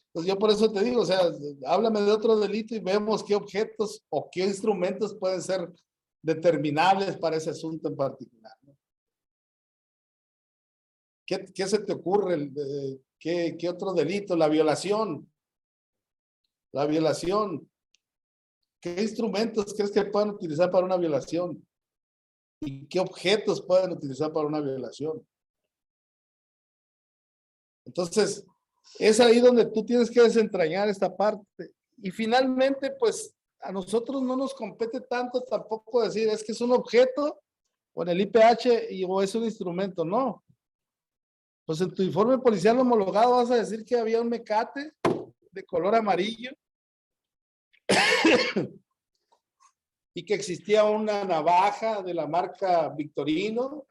Entonces yo por eso te digo, o sea, háblame de otro delito y vemos qué objetos o qué instrumentos pueden ser determinables para ese asunto en particular, ¿no? ¿Qué se te ocurre? ¿Qué otro delito? La violación. La violación. ¿Qué instrumentos crees que puedan utilizar para una violación? ¿Y qué objetos pueden utilizar para una violación? Entonces, es ahí donde tú tienes que desentrañar esta parte. Y finalmente, pues, a nosotros no nos compete tanto tampoco decir, es que es un objeto, o en el IPH, o es un instrumento. No. Pues en tu informe policial homologado vas a decir que había un mecate de color amarillo y que existía una navaja de la marca Victorino,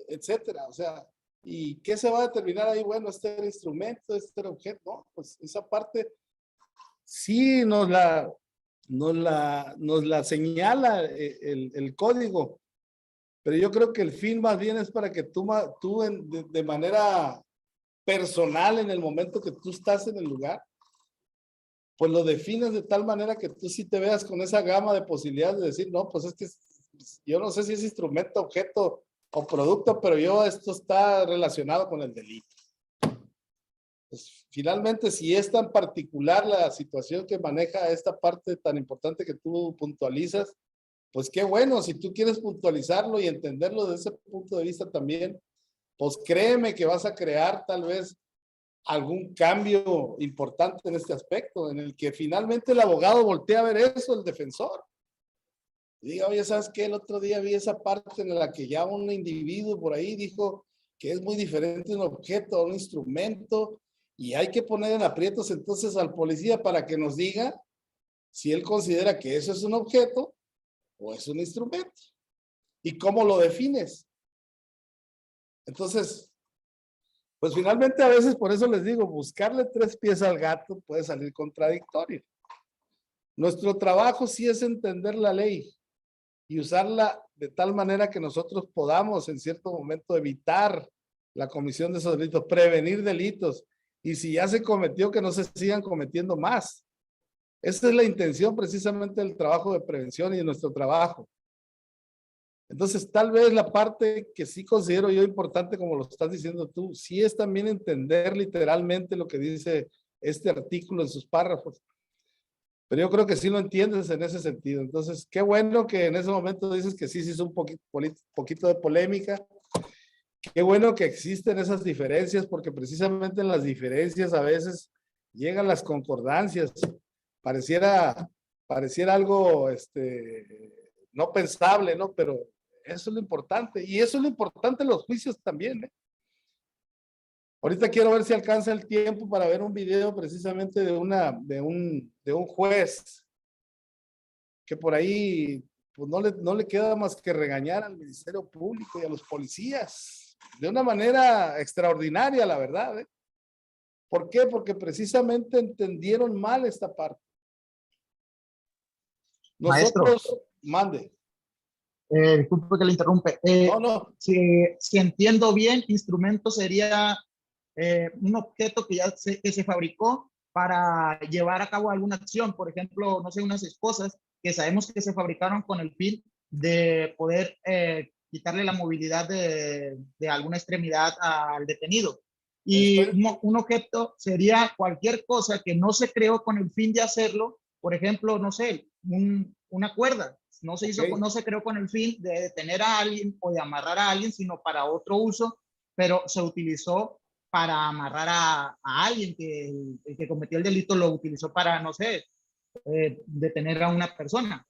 etcétera. O sea, ¿y qué se va a determinar ahí? Bueno, este era instrumento, este era objeto. No, pues esa parte sí nos la señala el código. Pero yo creo que el fin más bien es para que tú de manera personal, en el momento que tú estás en el lugar, pues lo defines de tal manera que tú sí te veas con esa gama de posibilidades de decir, no, pues es que yo no sé si es instrumento, objeto o producto, pero esto está relacionado con el delito. Pues, finalmente, si es tan particular la situación que maneja esta parte tan importante que tú puntualizas, pues qué bueno, si tú quieres puntualizarlo y entenderlo desde ese punto de vista también, pues créeme que vas a crear tal vez algún cambio importante en este aspecto, en el que finalmente el abogado voltea a ver eso, el defensor. Y diga, oye, ¿sabes qué? El otro día vi esa parte en la que ya un individuo por ahí dijo que es muy diferente un objeto a un instrumento y hay que poner en aprietos entonces al policía para que nos diga si él considera que eso es un objeto o es un instrumento. ¿Y cómo lo defines? Entonces, pues finalmente a veces, por eso les digo, buscarle tres pies al gato puede salir contradictorio. Nuestro trabajo sí es entender la ley y usarla de tal manera que nosotros podamos en cierto momento evitar la comisión de esos delitos, prevenir delitos, y si ya se cometió, que no se sigan cometiendo más. Esa es la intención precisamente del trabajo de prevención y de nuestro trabajo. Entonces, tal vez la parte que sí considero yo importante, como lo estás diciendo tú, sí es también entender literalmente lo que dice este artículo en sus párrafos. Pero yo creo que sí lo entiendes en ese sentido. Entonces, qué bueno que en ese momento dices que sí es un poquito de polémica. Qué bueno que existen esas diferencias, porque precisamente en las diferencias a veces llegan las concordancias. Pareciera algo no pensable, ¿no? Pero eso es lo importante. Y eso es lo importante en los juicios también, ¿eh? Ahorita quiero ver si alcanza el tiempo para ver un video precisamente de un juez que por ahí pues no le queda más que regañar al Ministerio Público y a los policías de una manera extraordinaria, la verdad, ¿eh? ¿Por qué? Porque precisamente entendieron mal esta parte. Maestro. Nosotros, mande. Disculpe que le interrumpe. No. Si entiendo bien, instrumento sería un objeto que se fabricó para llevar a cabo alguna acción. Por ejemplo, no sé, unas esposas que sabemos que se fabricaron con el fin de poder quitarle la movilidad de alguna extremidad al detenido. Y un objeto sería cualquier cosa que no se creó con el fin de hacerlo. Por ejemplo, no sé, una cuerda. No se hizo, no se creó con el fin de detener a alguien o de amarrar a alguien, sino para otro uso, pero se utilizó para amarrar a alguien que el que cometió el delito lo utilizó para, no sé, detener a una persona.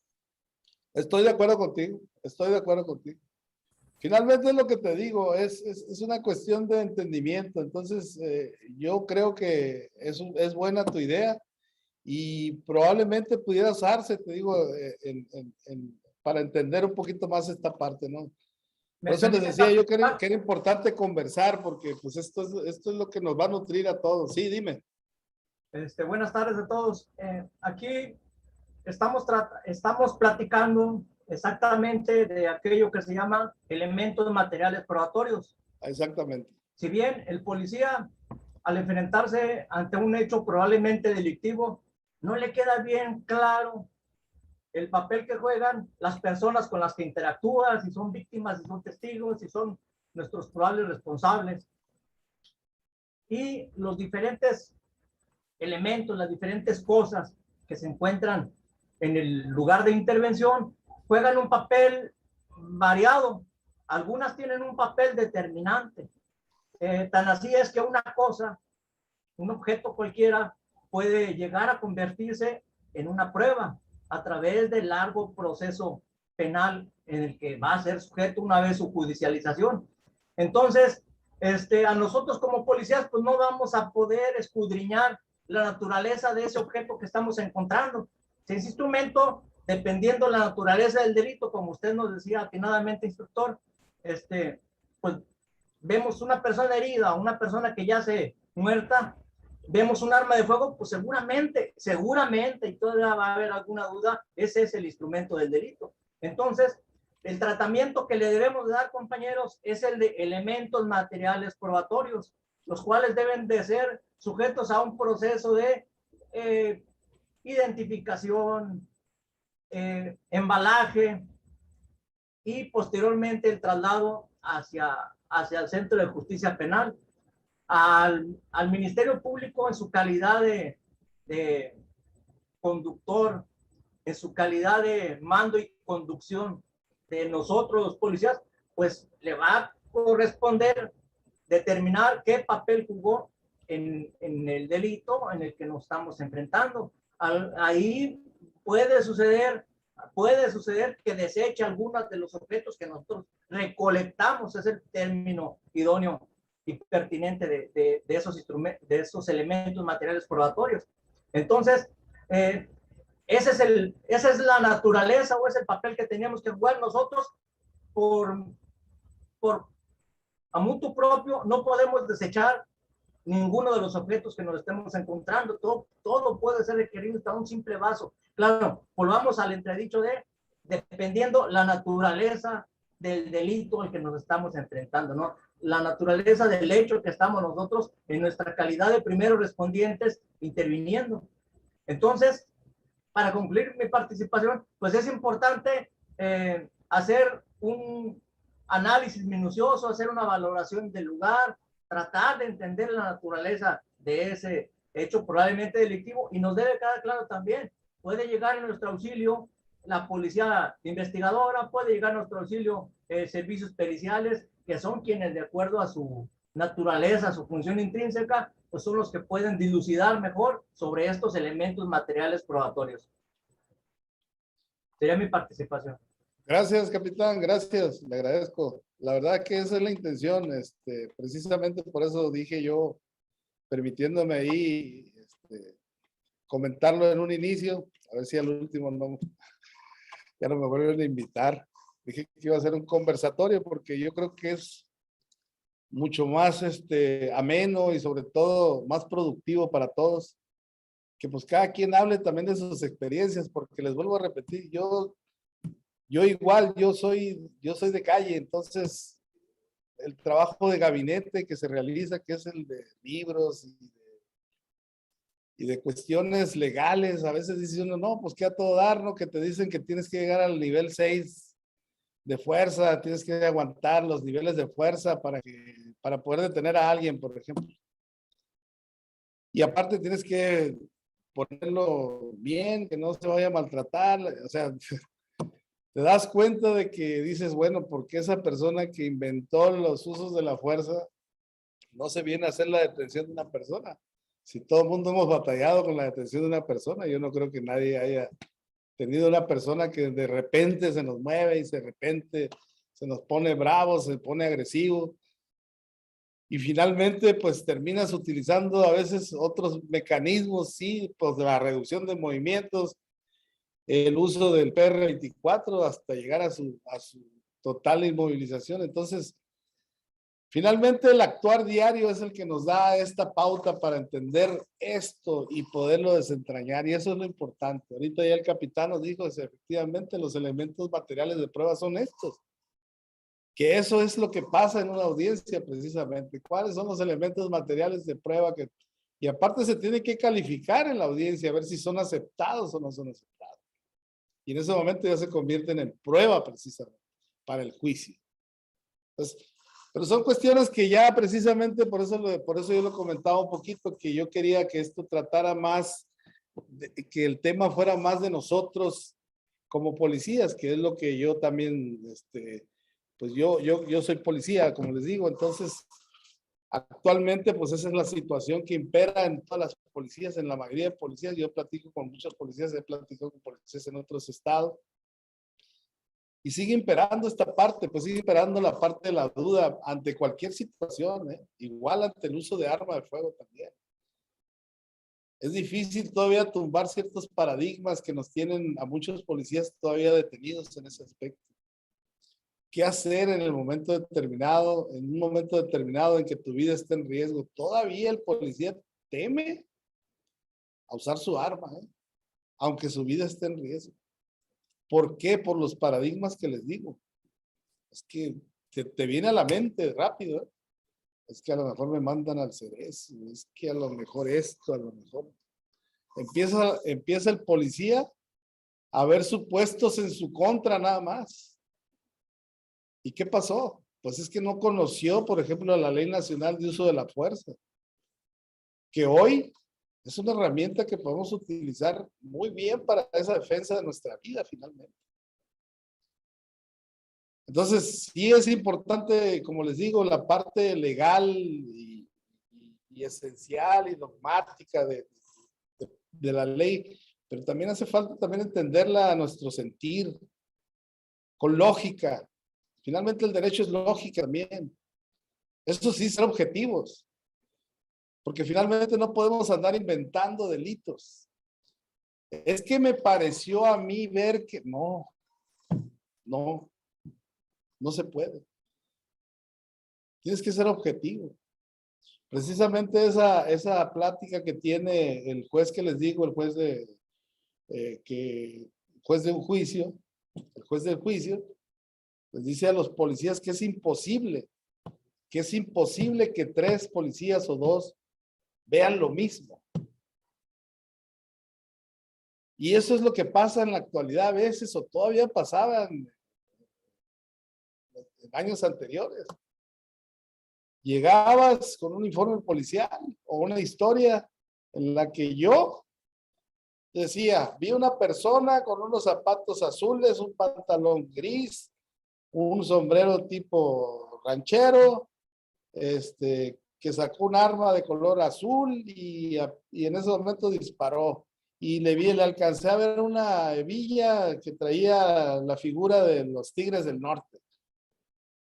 Estoy de acuerdo contigo, Finalmente es lo que te digo, es una cuestión de entendimiento. Entonces, yo creo que es buena tu idea y probablemente pudiera usarse, te digo, para entender un poquito más esta parte, ¿no? Por eso les decía yo que era importante conversar, porque pues esto es lo que nos va a nutrir a todos. Sí, dime. Buenas tardes a todos. Aquí estamos platicando exactamente de aquello que se llama elementos materiales probatorios. Exactamente. Si bien el policía, al enfrentarse ante un hecho probablemente delictivo, no le queda bien claro el papel que juegan las personas con las que interactúa, si son víctimas, si son testigos, si son nuestros probables responsables. Y los diferentes elementos, las diferentes cosas que se encuentran en el lugar de intervención juegan un papel variado. Algunas tienen un papel determinante. Tan así es que una cosa, un objeto cualquiera, puede llegar a convertirse en una prueba a través del largo proceso penal en el que va a ser sujeto una vez su judicialización. Entonces, a nosotros como policías, pues no vamos a poder escudriñar la naturaleza de ese objeto que estamos encontrando. Si ese instrumento, dependiendo la naturaleza del delito, como usted nos decía atinadamente, instructor, pues vemos una persona herida, una persona que yace muerta, vemos un arma de fuego, pues seguramente, y todavía va a haber alguna duda, ese es el instrumento del delito. Entonces, el tratamiento que le debemos dar, compañeros, es el de elementos materiales probatorios, los cuales deben de ser sujetos a un proceso de identificación, embalaje y posteriormente el traslado hacia el Centro de Justicia Penal. Al Ministerio Público, en su calidad de conductor, en su calidad de mando y conducción de nosotros los policías, pues le va a corresponder determinar qué papel jugó en el delito en el que nos estamos enfrentando. Ahí puede suceder que deseche algunos de los objetos que nosotros recolectamos, es el término idóneo y pertinente de esos instrumentos, de esos elementos materiales probatorios. Entonces, esa es la naturaleza o es el papel que teníamos que jugar nosotros a mutuo propio. No podemos desechar ninguno de los objetos que nos estemos encontrando. Todo puede ser requerido hasta un simple vaso. Claro, volvamos al entredicho dependiendo la naturaleza del delito al que nos estamos enfrentando, ¿no? La naturaleza del hecho que estamos nosotros en nuestra calidad de primeros respondientes interviniendo. Entonces, para concluir mi participación, pues es importante hacer un análisis minucioso, hacer una valoración del lugar, tratar de entender la naturaleza de ese hecho probablemente delictivo, y nos debe quedar claro también, puede llegar en nuestro auxilio la policía investigadora, puede llegar a nuestro auxilio servicios periciales, que son quienes, de acuerdo a su naturaleza, a su función intrínseca, pues son los que pueden dilucidar mejor sobre estos elementos materiales probatorios. Sería mi participación. Gracias, capitán, gracias, le agradezco. La verdad que esa es la intención, precisamente por eso dije yo, permitiéndome ahí comentarlo en un inicio, a ver si al último no, ya no me vuelven a invitar. Dije que iba a ser un conversatorio porque yo creo que es mucho más ameno y sobre todo más productivo para todos. Que pues cada quien hable también de sus experiencias, porque les vuelvo a repetir, yo igual, yo soy de calle, entonces el trabajo de gabinete que se realiza, que es el de libros y de cuestiones legales, a veces dice uno, no, pues que a todo dar, ¿no? Que te dicen que tienes que llegar al nivel 6 de fuerza, tienes que aguantar los niveles de fuerza para poder detener a alguien, por ejemplo. Y aparte tienes que ponerlo bien, que no se vaya a maltratar, o sea, te das cuenta de que dices, bueno, porque esa persona que inventó los usos de la fuerza no se viene a hacer la detención de una persona. Si todo el mundo hemos batallado con la detención de una persona, yo no creo que nadie haya tenido una persona que de repente se nos mueve y de repente se nos pone bravo, se pone agresivo. Y finalmente, pues terminas utilizando a veces otros mecanismos, sí, pues de la reducción de movimientos, el uso del PR24 hasta llegar a su total inmovilización. Entonces, finalmente el actuar diario es el que nos da esta pauta para entender esto y poderlo desentrañar, y eso es lo importante. Ahorita ya el capitán nos dijo, efectivamente, los elementos materiales de prueba son estos. Que eso es lo que pasa en una audiencia precisamente. ¿Cuáles son los elementos materiales de prueba y aparte se tiene que calificar en la audiencia a ver si son aceptados o no son aceptados? Y en ese momento ya se convierten en prueba precisamente para el juicio. Entonces, pero son cuestiones que ya precisamente por eso yo lo comentaba un poquito, que yo quería que esto tratara más, que el tema fuera más de nosotros como policías, que es lo que yo también, pues yo soy policía, como les digo, entonces actualmente pues esa es la situación que impera en todas las policías, en la mayoría de policías. Yo platico con muchos policías, he platicado con policías en otros estados y sigue imperando esta parte, pues sigue imperando la parte de la duda ante cualquier situación, igual ante el uso de arma de fuego también. Es difícil todavía tumbar ciertos paradigmas que nos tienen a muchos policías todavía detenidos en ese aspecto. ¿Qué hacer en el momento determinado, en un momento determinado en que tu vida está en riesgo? Todavía el policía teme a usar su arma, aunque su vida esté en riesgo. ¿Por qué? Por los paradigmas que les digo. Es que te viene a la mente rápido. Es que a lo mejor me mandan al cerezo, es que a lo mejor esto, a lo mejor. Empieza el policía a ver supuestos en su contra nada más. ¿Y qué pasó? Pues es que no conoció, por ejemplo, la Ley Nacional de Uso de la Fuerza, que hoy es una herramienta que podemos utilizar muy bien para esa defensa de nuestra vida finalmente. Entonces, sí es importante, como les digo, la parte legal y esencial y dogmática de la ley, pero también hace falta también entenderla a nuestro sentir, con lógica. Finalmente el derecho es lógica también. Eso sí, ser objetivos. Porque finalmente no podemos andar inventando delitos. Es que me pareció a mí ver que no se puede. Tienes que ser objetivo. Precisamente esa plática que tiene el juez que les digo, el juez de un juicio, el juez del juicio, les dice a los policías que es imposible que 3 policías o 2 vean lo mismo. Y eso es lo que pasa en la actualidad a veces, o todavía pasaba en años anteriores. Llegabas con un uniforme policial o una historia en la que yo decía, vi una persona con unos zapatos azules, un pantalón gris, un sombrero tipo ranchero, que sacó un arma de color azul y en ese momento disparó. y le alcancé a ver una hebilla que traía la figura de los Tigres del Norte.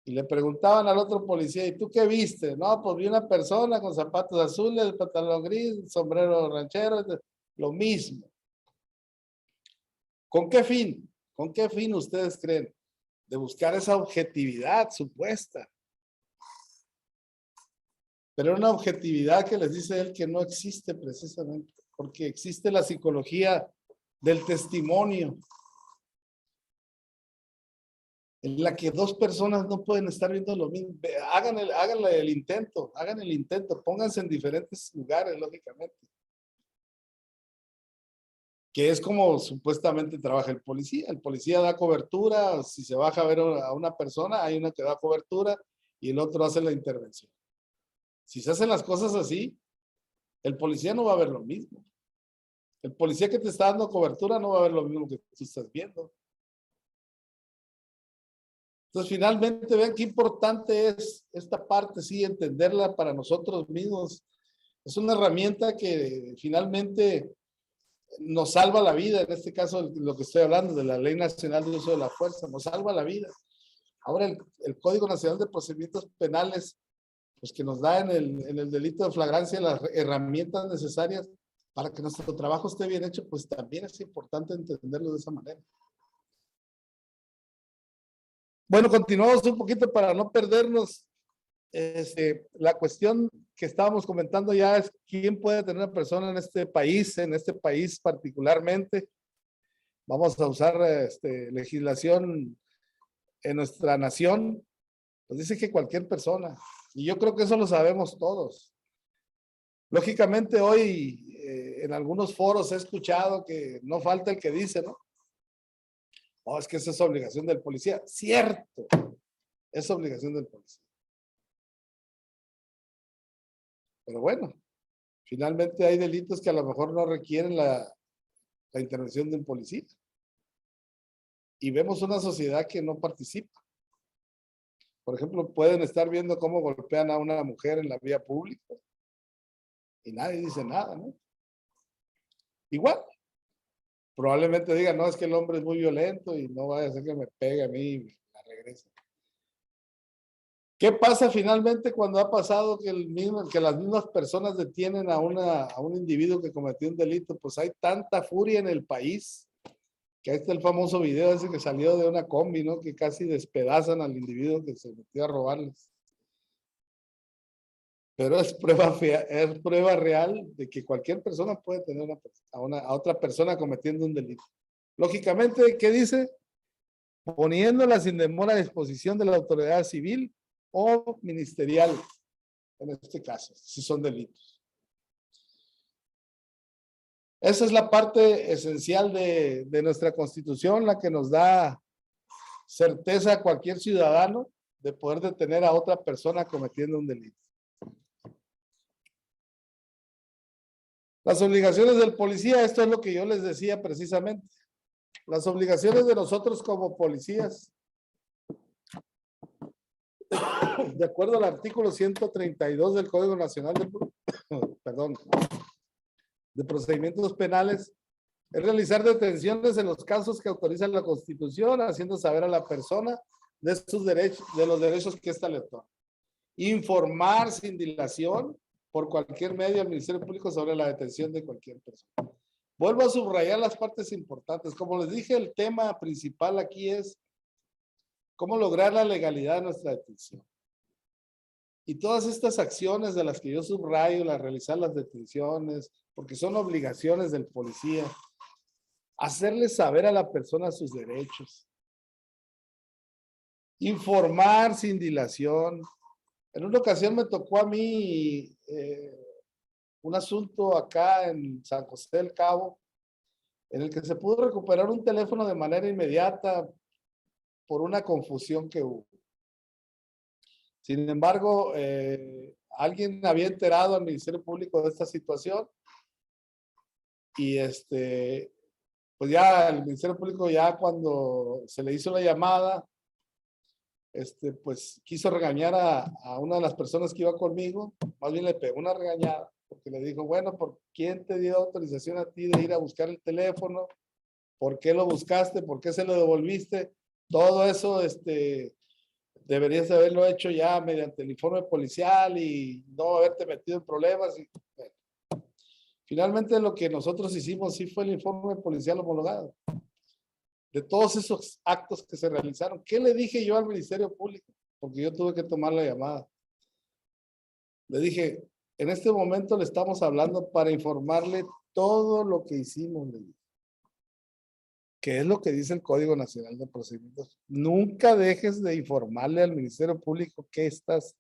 Y le preguntaban al otro policía, ¿y tú qué viste? No, pues vi una persona con zapatos azules, pantalón gris, sombrero ranchero, lo mismo. ¿Con qué fin? ¿Con qué fin ustedes creen? De buscar esa objetividad supuesta. Pero una objetividad que les dice él que no existe precisamente, porque existe la psicología del testimonio, en la que dos personas no pueden estar viendo lo mismo. Hagan el intento, pónganse en diferentes lugares, lógicamente. Que es como supuestamente trabaja el policía. El policía da cobertura, si se baja a ver a una persona, hay una que da cobertura y el otro hace la intervención. Si se hacen las cosas así, el policía no va a ver lo mismo. El policía que te está dando cobertura no va a ver lo mismo que tú estás viendo. Entonces, finalmente, vean qué importante es esta parte, sí, entenderla para nosotros mismos. Es una herramienta que finalmente nos salva la vida. En este caso, lo que estoy hablando de la Ley Nacional de Uso de la Fuerza, nos salva la vida. Ahora, el Código Nacional de Procedimientos Penales, pues que nos da en el delito de flagrancia las herramientas necesarias para que nuestro trabajo esté bien hecho, pues también es importante entenderlo de esa manera. Bueno, continuamos un poquito para no perdernos. La cuestión que estábamos comentando ya es quién puede tener una persona en este país particularmente. Vamos a usar legislación en nuestra nación. Pues dice que cualquier persona. Y yo creo que eso lo sabemos todos. Lógicamente hoy en algunos foros he escuchado que no falta el que dice, ¿no? No, es que esa es obligación del policía. Cierto, es obligación del policía. Pero bueno, finalmente hay delitos que a lo mejor no requieren la intervención de un policía. Y vemos una sociedad que no participa. Por ejemplo, pueden estar viendo cómo golpean a una mujer en la vía pública y nadie dice nada, ¿no? Igual. Probablemente digan, no, es que el hombre es muy violento y no vaya a ser que me pegue a mí y la regrese. ¿Qué pasa finalmente cuando ha pasado que las mismas personas detienen a un individuo que cometió un delito? Pues hay tanta furia en el país, que ahí está el famoso video ese que salió de una combi, ¿no? Que casi despedazan al individuo que se metió a robarles. Pero es prueba real de que cualquier persona puede tener a otra persona cometiendo un delito. Lógicamente, ¿qué dice? Poniéndola sin demora a disposición de la autoridad civil o ministerial, en este caso, si son delitos. Esa es la parte esencial de nuestra Constitución, la que nos da certeza a cualquier ciudadano de poder detener a otra persona cometiendo un delito. Las obligaciones del policía, esto es lo que yo les decía precisamente. Las obligaciones de nosotros como policías, de acuerdo al artículo 132 del Código Nacional de Procedimientos Penales, es realizar detenciones en los casos que autoriza la Constitución, haciendo saber a la persona de sus derechos, de los derechos que ésta le otorga. Informar sin dilación por cualquier medio al Ministerio Público sobre la detención de cualquier persona. Vuelvo a subrayar las partes importantes. Como les dije, el tema principal aquí es cómo lograr la legalidad de nuestra detención. Y todas estas acciones de las que yo subrayo, realizar las detenciones, porque son obligaciones del policía, hacerle saber a la persona sus derechos, informar sin dilación. En una ocasión me tocó a mí un asunto acá en San José del Cabo, en el que se pudo recuperar un teléfono de manera inmediata por una confusión que hubo. Sin embargo, alguien había enterado al Ministerio Público de esta situación y pues ya el Ministerio Público, ya cuando se le hizo la llamada, pues quiso regañar a una de las personas que iba conmigo, más bien le pegó una regañada. porque le dijo, bueno, ¿por quién te dio autorización a ti de ir a buscar el teléfono? ¿Por qué lo buscaste? ¿Por qué se lo devolviste? Todo eso, deberías de haberlo hecho ya mediante el informe policial y no haberte metido en problemas. Bueno, finalmente lo que nosotros hicimos sí fue el informe policial homologado. De todos esos actos que se realizaron, ¿qué le dije yo al Ministerio Público? Porque yo tuve que tomar la llamada. Le dije, en este momento le estamos hablando para informarle todo lo que hicimos, le dije. Que es lo que dice el Código Nacional de Procedimientos. Nunca dejes de informarle al Ministerio Público qué estás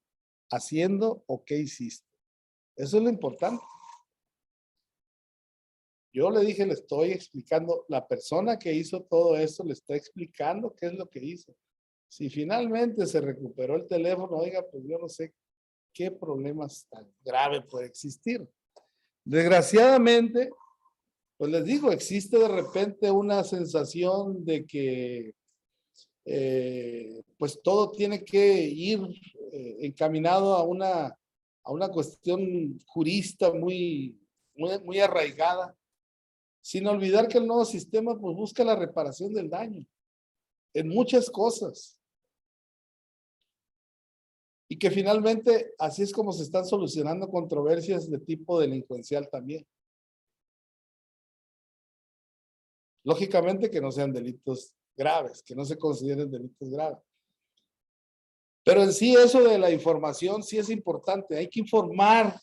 haciendo o qué hiciste. Eso es lo importante. Yo le dije, le estoy explicando, la persona que hizo todo esto le está explicando qué es lo que hizo. Si finalmente se recuperó el teléfono, oiga, pues yo no sé qué problemas tan grave puede existir. Desgraciadamente, pues les digo, existe de repente una sensación de que pues todo tiene que ir encaminado a una cuestión jurista muy arraigada, sin olvidar que el nuevo sistema pues busca la reparación del daño en muchas cosas. Y que finalmente así es como se están solucionando controversias de tipo delincuencial también. Lógicamente que no sean delitos graves, que no se consideren delitos graves. Pero en sí eso de la información sí es importante. Hay que informar,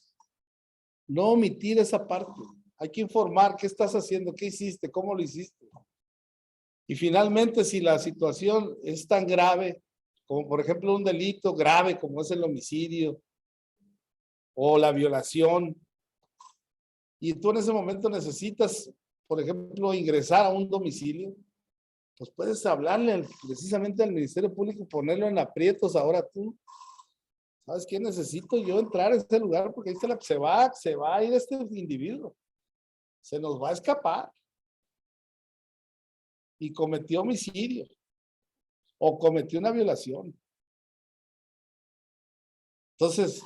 no omitir esa parte. Hay que informar qué estás haciendo, qué hiciste, cómo lo hiciste. Y finalmente, si la situación es tan grave, como por ejemplo un delito grave como es el homicidio o la violación, y tú en ese momento necesitas, por ejemplo, ingresar a un domicilio, pues puedes hablarle precisamente al Ministerio Público, ponerlo en aprietos ahora tú. ¿Sabes qué? Necesito yo entrar a este lugar porque ahí se va a ir este individuo. Se nos va a escapar. Y cometió homicidio. O cometió una violación. Entonces,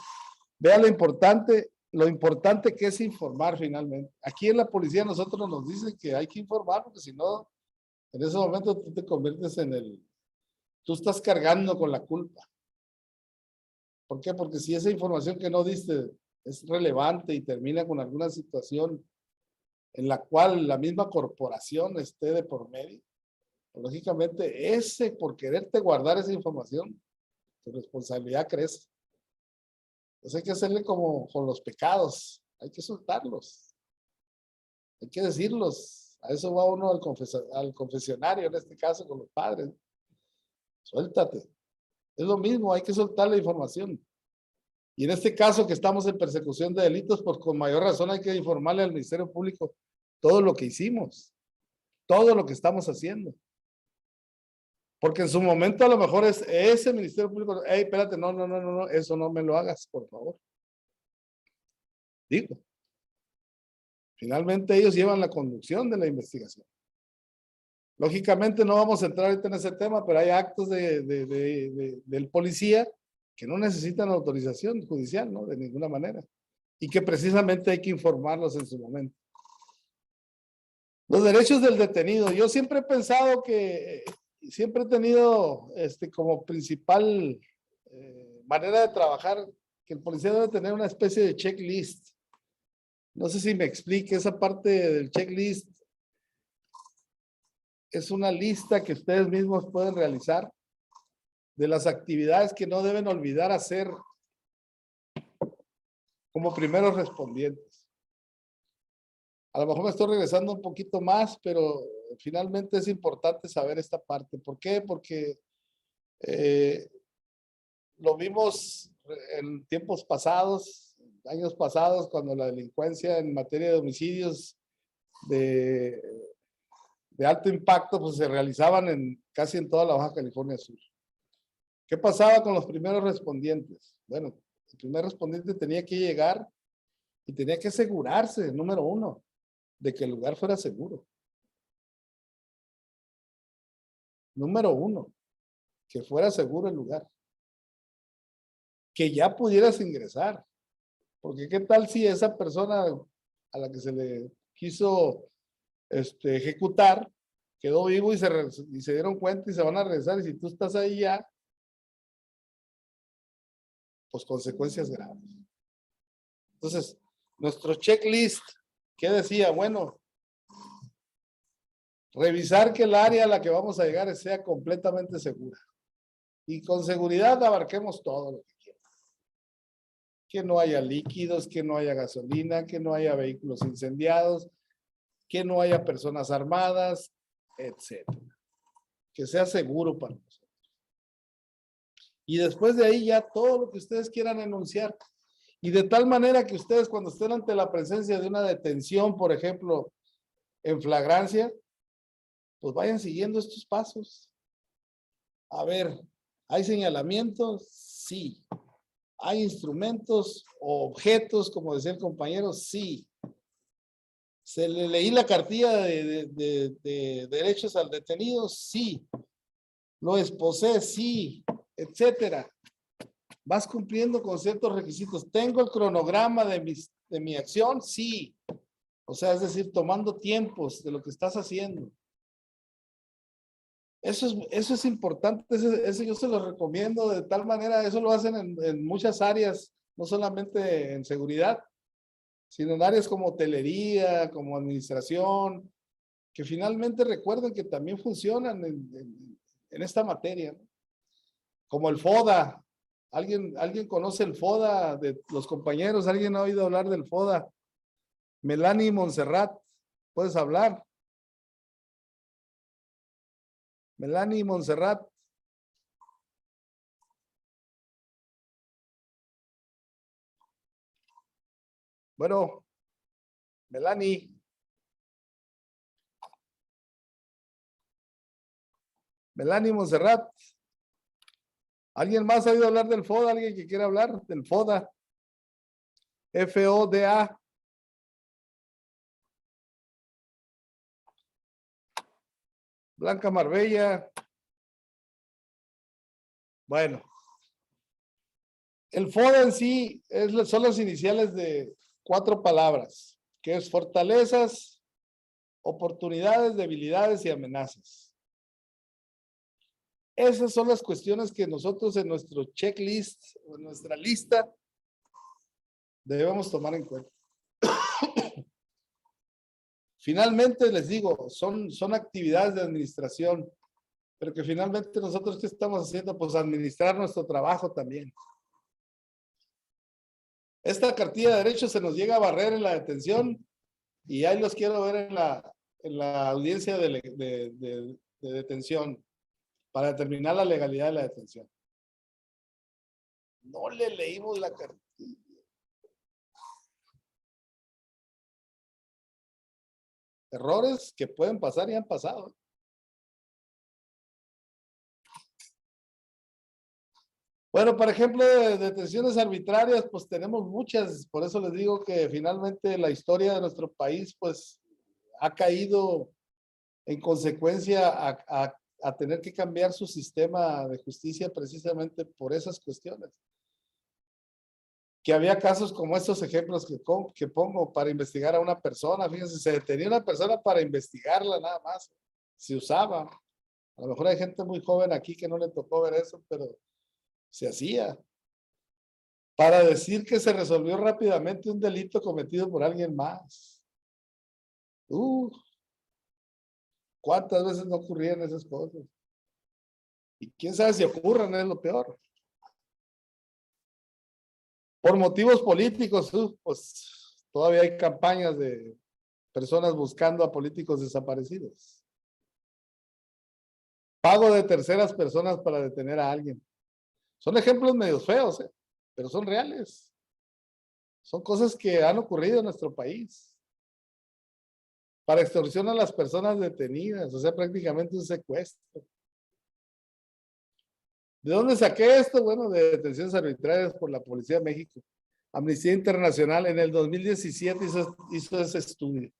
vea lo importante que es informar finalmente. Aquí en la policía nosotros nos dicen que hay que informar porque si no, en ese momento tú te conviertes tú estás cargando con la culpa. ¿Por qué? Porque si esa información que no diste es relevante y termina con alguna situación en la cual la misma corporación esté de por medio, lógicamente por quererte guardar esa información, tu responsabilidad crece. Entonces hay que hacerle como con los pecados, hay que soltarlos, hay que decirlos. A eso va uno al confesionario, en este caso con los padres. Suéltate. Es lo mismo, hay que soltar la información. Y en este caso que estamos en persecución de delitos, pues con mayor razón hay que informarle al Ministerio Público todo lo que hicimos, todo lo que estamos haciendo. Porque en su momento a lo mejor es ese Ministerio Público, hey, espérate, no, eso no me lo hagas, por favor. Digo, finalmente ellos llevan la conducción de la investigación. Lógicamente no vamos a entrar ahorita en ese tema, pero hay actos del policía que no necesitan autorización judicial, ¿no? De ninguna manera. Y que precisamente hay que informarlos en su momento. Los derechos del detenido. Yo siempre he pensado que, siempre he tenido como principal manera de trabajar, que el policía debe tener una especie de checklist. No sé si me explique, esa parte del checklist es una lista que ustedes mismos pueden realizar de las actividades que no deben olvidar hacer como primeros respondientes. A lo mejor me estoy regresando un poquito más, pero finalmente es importante saber esta parte. ¿Por qué? Porque lo vimos en tiempos pasados, años pasados, cuando la delincuencia en materia de homicidios de alto impacto pues se realizaban casi en toda la Baja California Sur. ¿Qué pasaba con los primeros respondientes? Bueno, el primer respondiente tenía que llegar y tenía que asegurarse, número uno, de que el lugar fuera seguro. Número uno, que fuera seguro el lugar. Que ya pudieras ingresar. Porque qué tal si esa persona a la que se le quiso ejecutar quedó vivo y se dieron cuenta y se van a regresar, y si tú estás ahí ya, pues consecuencias graves. Entonces, nuestro checklist, ¿qué decía? Bueno, revisar que el área a la que vamos a llegar sea completamente segura. Y con seguridad abarquemos todo lo que quieran. Que no haya líquidos, que no haya gasolina, que no haya vehículos incendiados, que no haya personas armadas, etcétera. Que sea seguro para nosotros. Y después de ahí ya todo lo que ustedes quieran enunciar. Y de tal manera que ustedes cuando estén ante la presencia de una detención, por ejemplo, en flagrancia, pues vayan siguiendo estos pasos. A ver, ¿hay señalamientos? Sí. ¿Hay instrumentos o objetos, como decía el compañero? Sí. ¿Se le leí la cartilla de derechos al detenido? Sí. ¿Lo esposé? Sí. Etcétera. ¿Vas cumpliendo con ciertos requisitos? ¿Tengo el cronograma de mi acción? Sí. O sea, es decir, tomando tiempos de lo que estás haciendo. Eso es importante, eso yo se lo recomiendo de tal manera, eso lo hacen en muchas áreas, no solamente en seguridad, sino en áreas como hotelería, como administración, que finalmente recuerden que también funcionan en esta materia, ¿no? Como el FODA. ¿Alguien conoce el FODA de los compañeros? ¿Alguien ha oído hablar del FODA? Melanie Montserrat, ¿puedes hablar? Melanie Montserrat. Bueno, Melanie. Melanie Montserrat. ¿Alguien más ha oído hablar del FODA? ¿Alguien que quiera hablar del FODA? FODA. Blanca Marbella. Bueno. El FODA en sí son las iniciales de 4 palabras, que es fortalezas, oportunidades, debilidades y amenazas. Esas son las cuestiones que nosotros en nuestro checklist o en nuestra lista debemos tomar en cuenta. Finalmente les digo, son actividades de administración, pero que finalmente nosotros ¿qué estamos haciendo? Pues administrar nuestro trabajo también. Esta cartilla de derechos se nos llega a barrer en la detención y ahí los quiero ver en la audiencia de detención para determinar la legalidad de la detención. No le leímos la cartilla. Errores que pueden pasar y han pasado. Bueno, por ejemplo, de detenciones arbitrarias, pues tenemos muchas. Por eso les digo que finalmente la historia de nuestro país, pues, ha caído en consecuencia a tener que cambiar su sistema de justicia precisamente por esas cuestiones. Que había casos como estos ejemplos que pongo para investigar a una persona. Fíjense, se detenía una persona para investigarla nada más. Se usaba. A lo mejor hay gente muy joven aquí que no le tocó ver eso, pero se hacía. Para decir que se resolvió rápidamente un delito cometido por alguien más. ¿Cuántas veces no ocurrían esas cosas? Y quién sabe si ocurran, es lo peor. Por motivos políticos, pues todavía hay campañas de personas buscando a políticos desaparecidos. Pago de terceras personas para detener a alguien. Son ejemplos medio feos, pero son reales. Son cosas que han ocurrido en nuestro país. Para extorsión a las personas detenidas, o sea, prácticamente un secuestro. ¿De dónde saqué esto? Bueno, de detenciones arbitrarias por la Policía de México. Amnistía Internacional en el 2017 hizo ese estudio.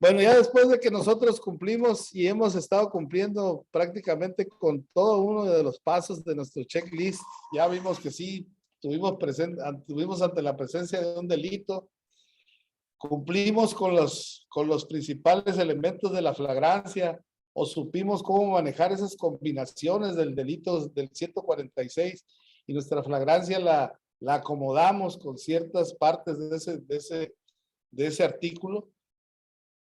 Bueno, ya después de que nosotros cumplimos y hemos estado cumpliendo prácticamente con todo uno de los pasos de nuestro checklist, ya vimos que sí, tuvimos ante la presencia de un delito, cumplimos con los principales elementos de la flagrancia o supimos cómo manejar esas combinaciones del delito del 146 y nuestra flagrancia la acomodamos con ciertas partes de ese artículo.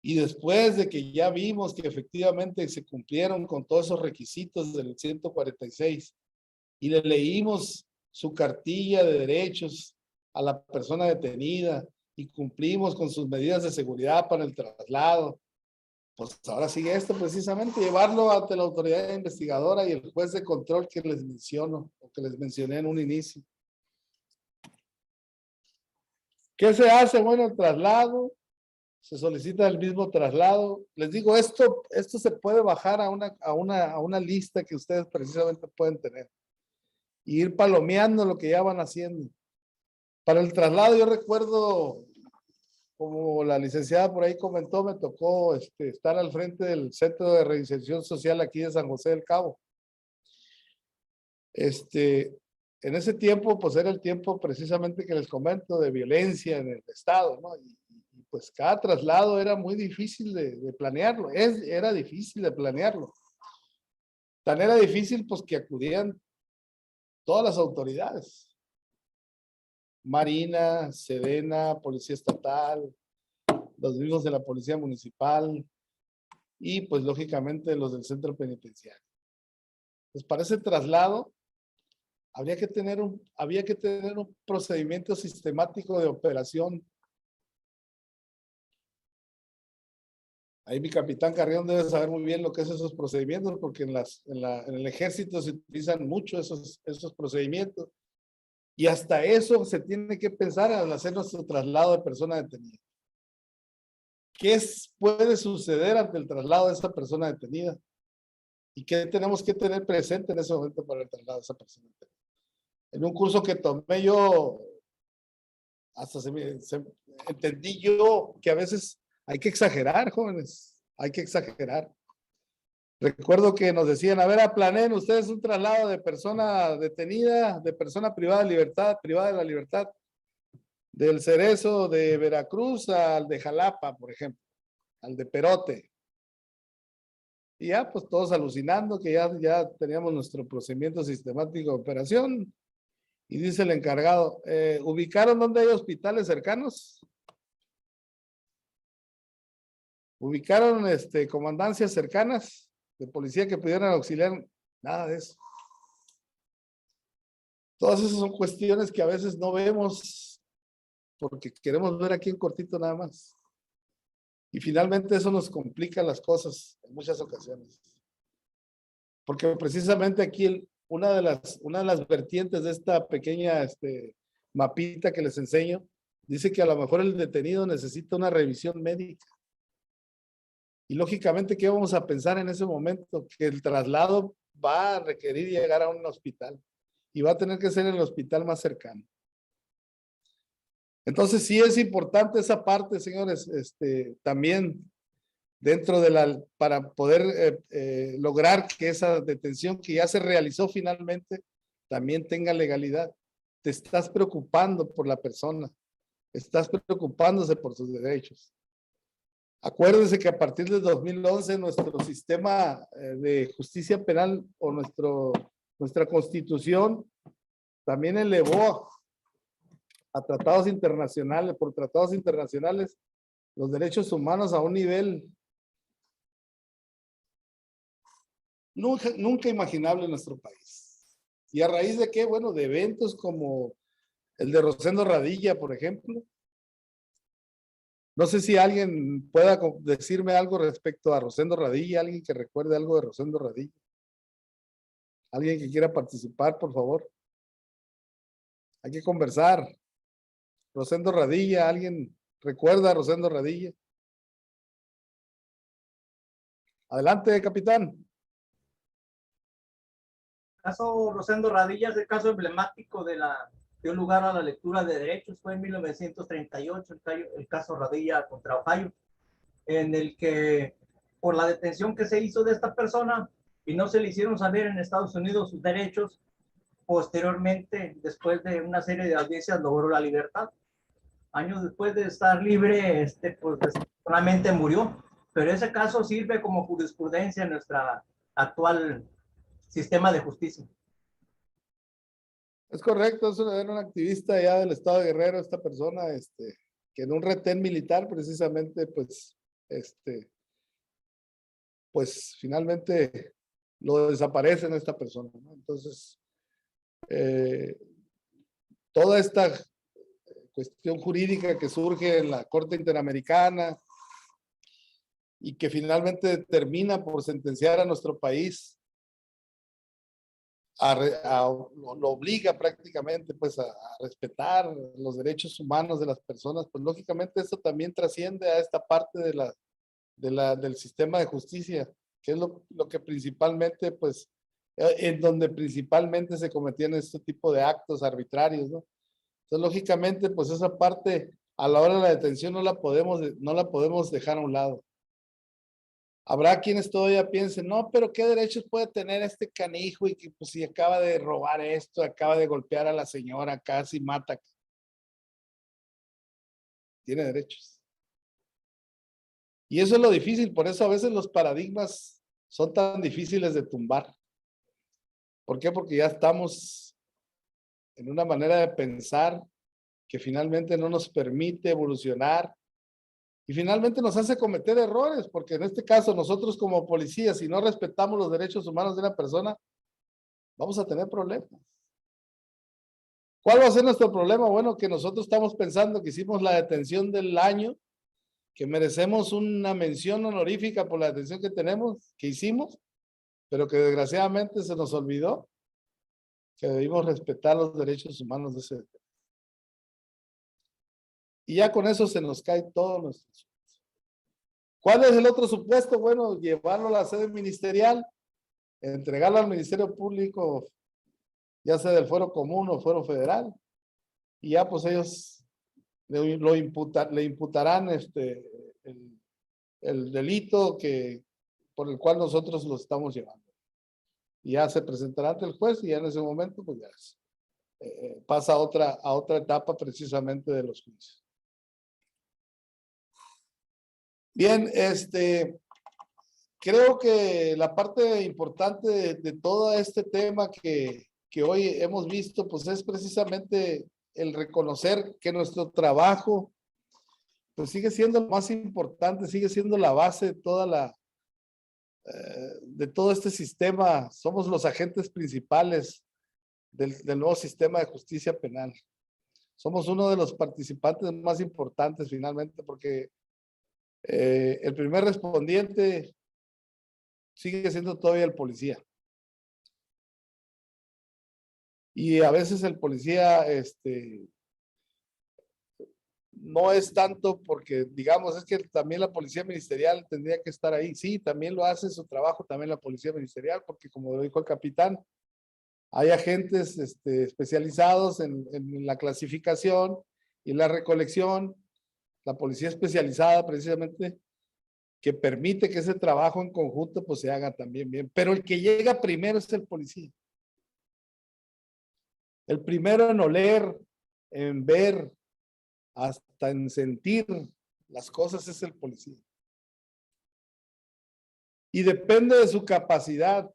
Y después de que ya vimos que efectivamente se cumplieron con todos esos requisitos del 146 y le leímos su cartilla de derechos a la persona detenida y cumplimos con sus medidas de seguridad para el traslado, pues ahora sigue esto precisamente, llevarlo ante la autoridad investigadora y el juez de control que les menciono o que les mencioné en un inicio. ¿Qué se hace? Bueno, el traslado. Se solicita el mismo traslado. Les digo, esto se puede bajar a una lista que ustedes precisamente pueden tener. Y ir palomeando lo que ya van haciendo. Para el traslado, yo recuerdo, como la licenciada por ahí comentó, me tocó estar al frente del Centro de Reinserción Social aquí de San José del Cabo. En ese tiempo, pues era el tiempo precisamente que les comento de violencia en el estado, ¿no? Y pues cada traslado era muy difícil de planearlo, era difícil de planearlo. Tan era difícil pues que acudían todas las autoridades. Marina, Sedena, Policía Estatal, los mismos de la Policía Municipal y pues lógicamente los del Centro Penitenciario. Pues para ese traslado había que tener un procedimiento sistemático de operación. Ahí mi capitán Carrión debe saber muy bien lo que es esos procedimientos, porque en el ejército se utilizan mucho esos procedimientos. Y hasta eso se tiene que pensar al hacer nuestro traslado de persona detenida. ¿Qué puede suceder ante el traslado de esa persona detenida? ¿Y qué tenemos que tener presente en ese momento para el traslado de esa persona detenida? En un curso que tomé yo, hasta entendí yo que a veces hay que exagerar, jóvenes, hay que exagerar. Recuerdo que nos decían, a ver, planeen ustedes un traslado de persona detenida, de persona privada de la libertad, del Cerezo de Veracruz al de Jalapa, por ejemplo, al de Perote. Y ya, pues todos alucinando que ya teníamos nuestro procedimiento sistemático de operación. Y dice el encargado, ¿ubicaron dónde hay hospitales cercanos? ¿Ubicaron comandancias cercanas de policía que pudieran auxiliar? Nada de eso. Todas esas son cuestiones que a veces no vemos porque queremos ver aquí en cortito nada más. Y finalmente eso nos complica las cosas en muchas ocasiones. Porque precisamente aquí una de las vertientes de esta pequeña mapita que les enseño, dice que a lo mejor el detenido necesita una revisión médica. Y lógicamente, ¿qué vamos a pensar en ese momento? Que el traslado va a requerir llegar a un hospital y va a tener que ser el hospital más cercano. Entonces, sí es importante esa parte, señores, también dentro de para poder lograr que esa detención que ya se realizó finalmente también tenga legalidad. Te estás preocupando por la persona, estás preocupándose por sus derechos. Acuérdense que a partir del 2011 nuestro sistema de justicia penal o nuestra constitución también elevó por tratados internacionales los derechos humanos a un nivel nunca imaginable en nuestro país. ¿Y a raíz de qué? Bueno, de eventos como el de Rosendo Radilla, por ejemplo. No sé si alguien pueda decirme algo respecto a Rosendo Radilla, alguien que recuerde algo de Rosendo Radilla. Alguien que quiera participar, por favor. Hay que conversar. Rosendo Radilla, ¿alguien recuerda a Rosendo Radilla? Adelante, capitán. El caso Rosendo Radilla es el caso emblemático dio lugar a la lectura de derechos. Fue en 1938 el caso Radilla contra Ohio. en el que por la detención que se hizo de esta persona y no se le hicieron saber en Estados Unidos sus derechos, posteriormente, después de una serie de audiencias, logró la libertad. Años después de estar libre, pues desafortunadamente murió. Pero ese caso sirve como jurisprudencia en nuestra actual sistema de justicia. Es correcto, era un activista ya del estado de Guerrero, esta persona, que en un retén militar precisamente, pues finalmente lo desaparecen esta persona, ¿no? Entonces, toda esta cuestión jurídica que surge en la Corte Interamericana y que finalmente termina por sentenciar a nuestro país, lo obliga prácticamente pues a respetar los derechos humanos de las personas, pues lógicamente eso también trasciende a esta parte del sistema de justicia, que es lo que principalmente pues en donde principalmente se cometían este tipo de actos arbitrarios, ¿no? Entonces lógicamente pues esa parte a la hora de la detención no la podemos dejar a un lado. Habrá quienes todavía piensen, no, pero ¿qué derechos puede tener este canijo? Y que pues si acaba de robar esto, acaba de golpear a la señora, casi mata. Tiene derechos. Y eso es lo difícil, por eso a veces los paradigmas son tan difíciles de tumbar. ¿Por qué? Porque ya estamos en una manera de pensar que finalmente no nos permite evolucionar. Y finalmente nos hace cometer errores, porque en este caso nosotros como policías, si no respetamos los derechos humanos de una persona, vamos a tener problemas. ¿Cuál va a ser nuestro problema? Bueno, que nosotros estamos pensando que hicimos la detención del año, que merecemos una mención honorífica por la detención que hicimos, pero que desgraciadamente se nos olvidó que debimos respetar los derechos humanos de ese detenido. Y ya con eso se nos cae todo nuestro supuesto. ¿Cuál es el otro supuesto? Bueno, llevarlo a la sede ministerial, entregarlo al Ministerio Público, ya sea del fuero común o fuero federal, y ya pues ellos le imputarán el delito por el cual nosotros lo estamos llevando. Y ya se presentará ante el juez y ya en ese momento pues ya pasa a otra etapa precisamente de los juicios. Bien, creo que la parte importante de todo este tema que hoy hemos visto, pues es precisamente el reconocer que nuestro trabajo, pues sigue siendo lo más importante, sigue siendo la base de de todo este sistema. Somos los agentes principales del nuevo sistema de justicia penal. Somos uno de los participantes más importantes finalmente, porque el primer respondiente sigue siendo todavía el policía. Y a veces el policía no es tanto porque, digamos, es que también la policía ministerial tendría que estar ahí. Sí, también lo hace su trabajo también la policía ministerial, porque como lo dijo el capitán, hay agentes especializados en la clasificación y la recolección. La policía especializada precisamente que permite que ese trabajo en conjunto pues se haga también bien. Pero el que llega primero es el policía. El primero en oler, en ver, hasta en sentir las cosas es el policía. Y depende de su capacidad,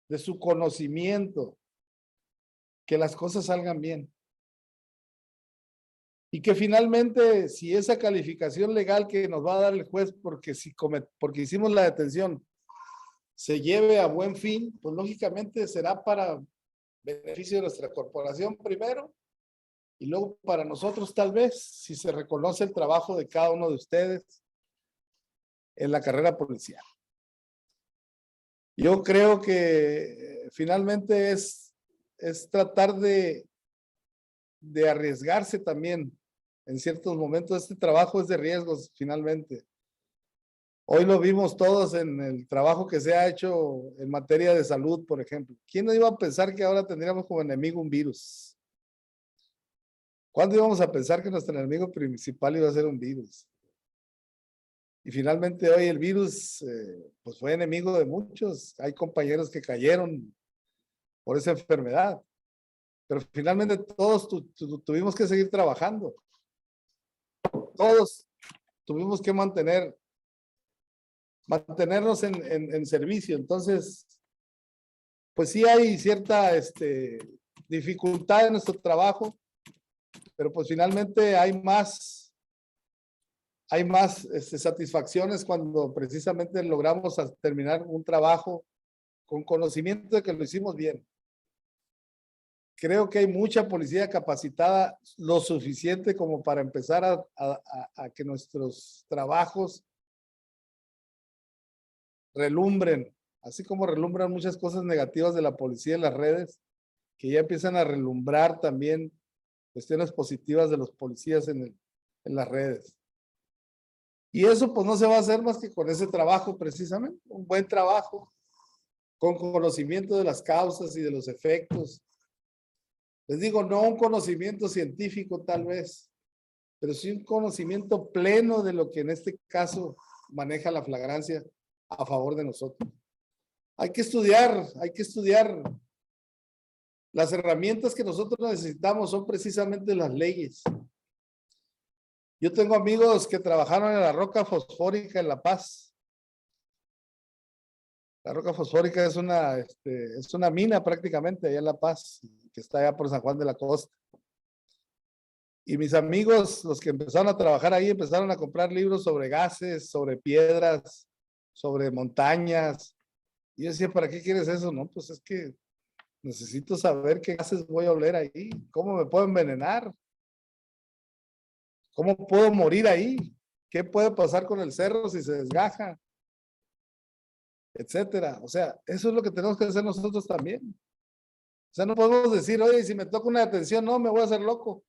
de su conocimiento, que las cosas salgan bien. Y que finalmente, si esa calificación legal que nos va a dar el juez porque hicimos la detención se lleve a buen fin, pues lógicamente será para beneficio de nuestra corporación primero y luego para nosotros tal vez, si se reconoce el trabajo de cada uno de ustedes en la carrera policial. Yo creo que finalmente es tratar de arriesgarse también. En ciertos momentos este trabajo es de riesgos finalmente. Hoy lo vimos todos en el trabajo que se ha hecho en materia de salud, por ejemplo. ¿Quién no iba a pensar que ahora tendríamos como enemigo un virus? ¿Cuándo íbamos a pensar que nuestro enemigo principal iba a ser un virus? Y finalmente hoy el virus pues fue enemigo de muchos. Hay compañeros que cayeron por esa enfermedad. Pero finalmente todos tuvimos que seguir trabajando. Todos tuvimos que mantenernos en servicio. Entonces, pues sí hay cierta dificultad en nuestro trabajo, pero pues finalmente hay más satisfacciones cuando precisamente logramos terminar un trabajo con conocimiento de que lo hicimos bien. Creo que hay mucha policía capacitada lo suficiente como para empezar a que nuestros trabajos relumbren, así como relumbran muchas cosas negativas de la policía en las redes, que ya empiezan a relumbrar también cuestiones positivas de los policías en las redes. Y eso pues no se va a hacer más que con ese trabajo precisamente, un buen trabajo, con conocimiento de las causas y de los efectos. Les digo, no un conocimiento científico tal vez, pero sí un conocimiento pleno de lo que en este caso maneja la flagrancia a favor de nosotros. Hay que estudiar. Las herramientas que nosotros necesitamos son precisamente las leyes. Yo tengo amigos que trabajaron en la roca fosfórica en La Paz. La roca fosfórica es una mina prácticamente allá en La Paz, que está allá por San Juan de la Costa. Y mis amigos, los que empezaron a trabajar ahí, empezaron a comprar libros sobre gases, sobre piedras, sobre montañas. Y yo decía, ¿para qué quieres eso? No, pues es que necesito saber qué gases voy a oler ahí, cómo me puedo envenenar, cómo puedo morir ahí, qué puede pasar con el cerro si se desgaja, etcétera. O sea, eso es lo que tenemos que hacer nosotros también. O sea, no podemos decir, oye, si me toca una detención, no, me voy a hacer loco.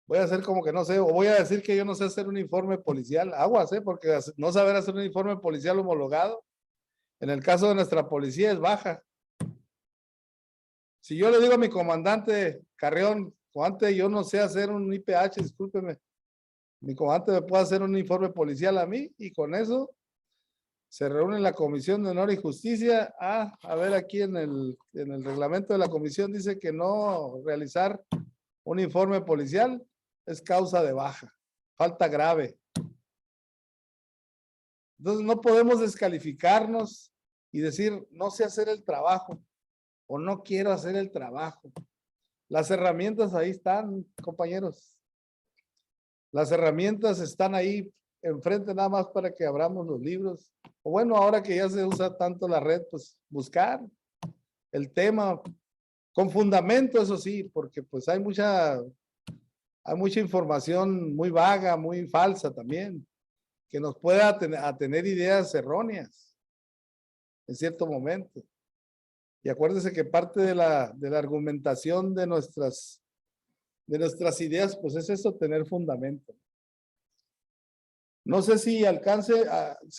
Voy a hacer como que no sé, o voy a decir que yo no sé hacer un informe policial. Aguas, porque no saber hacer un informe policial homologado, en el caso de nuestra policía, es baja. Si yo le digo a mi comandante Carrión, comandante, yo no sé hacer un IPH, discúlpeme, mi comandante me puede hacer un informe policial a mí y con eso se reúne la Comisión de Honor y Justicia. A ver, aquí en el reglamento de la comisión dice que no realizar un informe policial es causa de baja, falta grave. Entonces no podemos descalificarnos y decir no sé hacer el trabajo o no quiero hacer el trabajo. Las herramientas ahí están, compañeros. Las herramientas están ahí enfrente nada más para que abramos los libros. O bueno, ahora que ya se usa tanto la red, pues buscar el tema con fundamento, eso sí, porque pues hay mucha información muy vaga, muy falsa también, que nos puede a tener ideas erróneas en cierto momento. Y acuérdense que parte de la argumentación de nuestras ideas, pues es eso, tener fundamento. No sé si se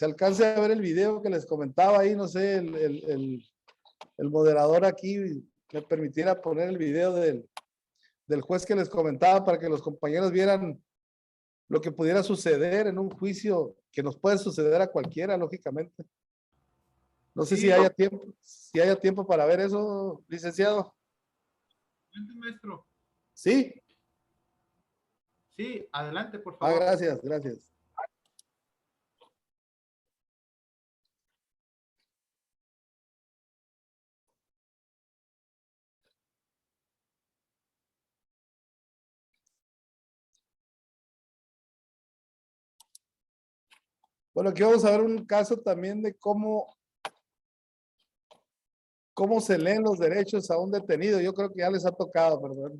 alcance a ver el video que les comentaba ahí, no sé, el moderador aquí me permitiera poner el video del juez que les comentaba para que los compañeros vieran lo que pudiera suceder en un juicio que nos puede suceder a cualquiera, lógicamente. No sé si haya tiempo para ver eso, licenciado. Maestro. ¿Sí? Sí, adelante, por favor. Gracias. Bueno, aquí vamos a ver un caso también de cómo se leen los derechos a un detenido. Yo creo que ya les ha tocado, ¿verdad?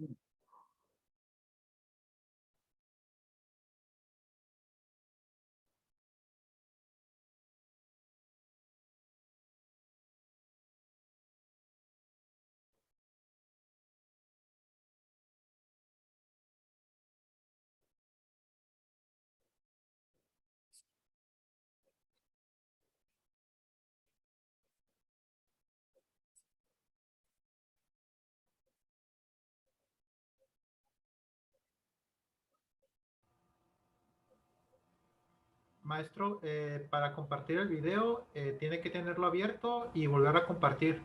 Maestro, para compartir el video, tiene que tenerlo abierto y volver a compartir.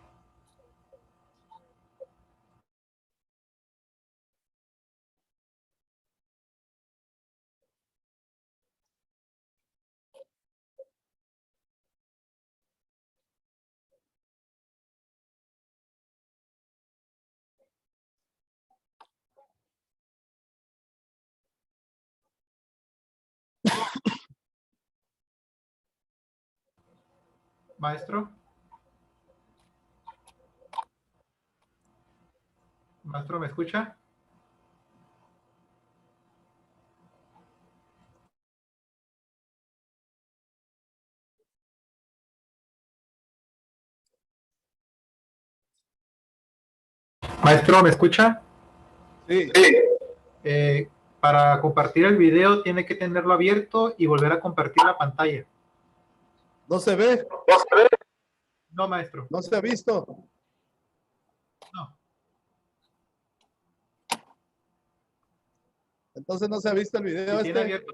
Maestro. Maestro, ¿me escucha? Maestro, ¿me escucha? Sí. Para compartir el video tiene que tenerlo abierto y volver a compartir la pantalla. ¿No se ve? No, maestro. ¿No se ha visto? No. Entonces no se ha visto el video. Si tiene abierto,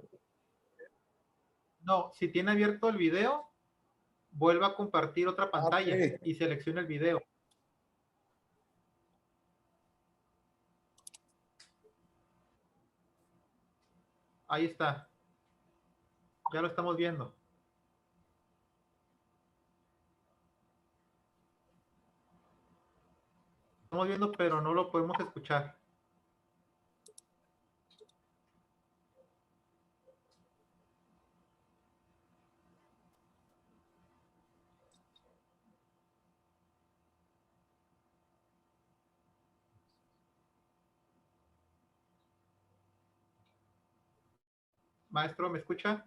no, si tiene abierto el video, vuelva a compartir otra pantalla y seleccione el video. Ahí está. Ya lo estamos viendo. Estamos viendo, pero no lo podemos escuchar. Maestro, ¿me escucha?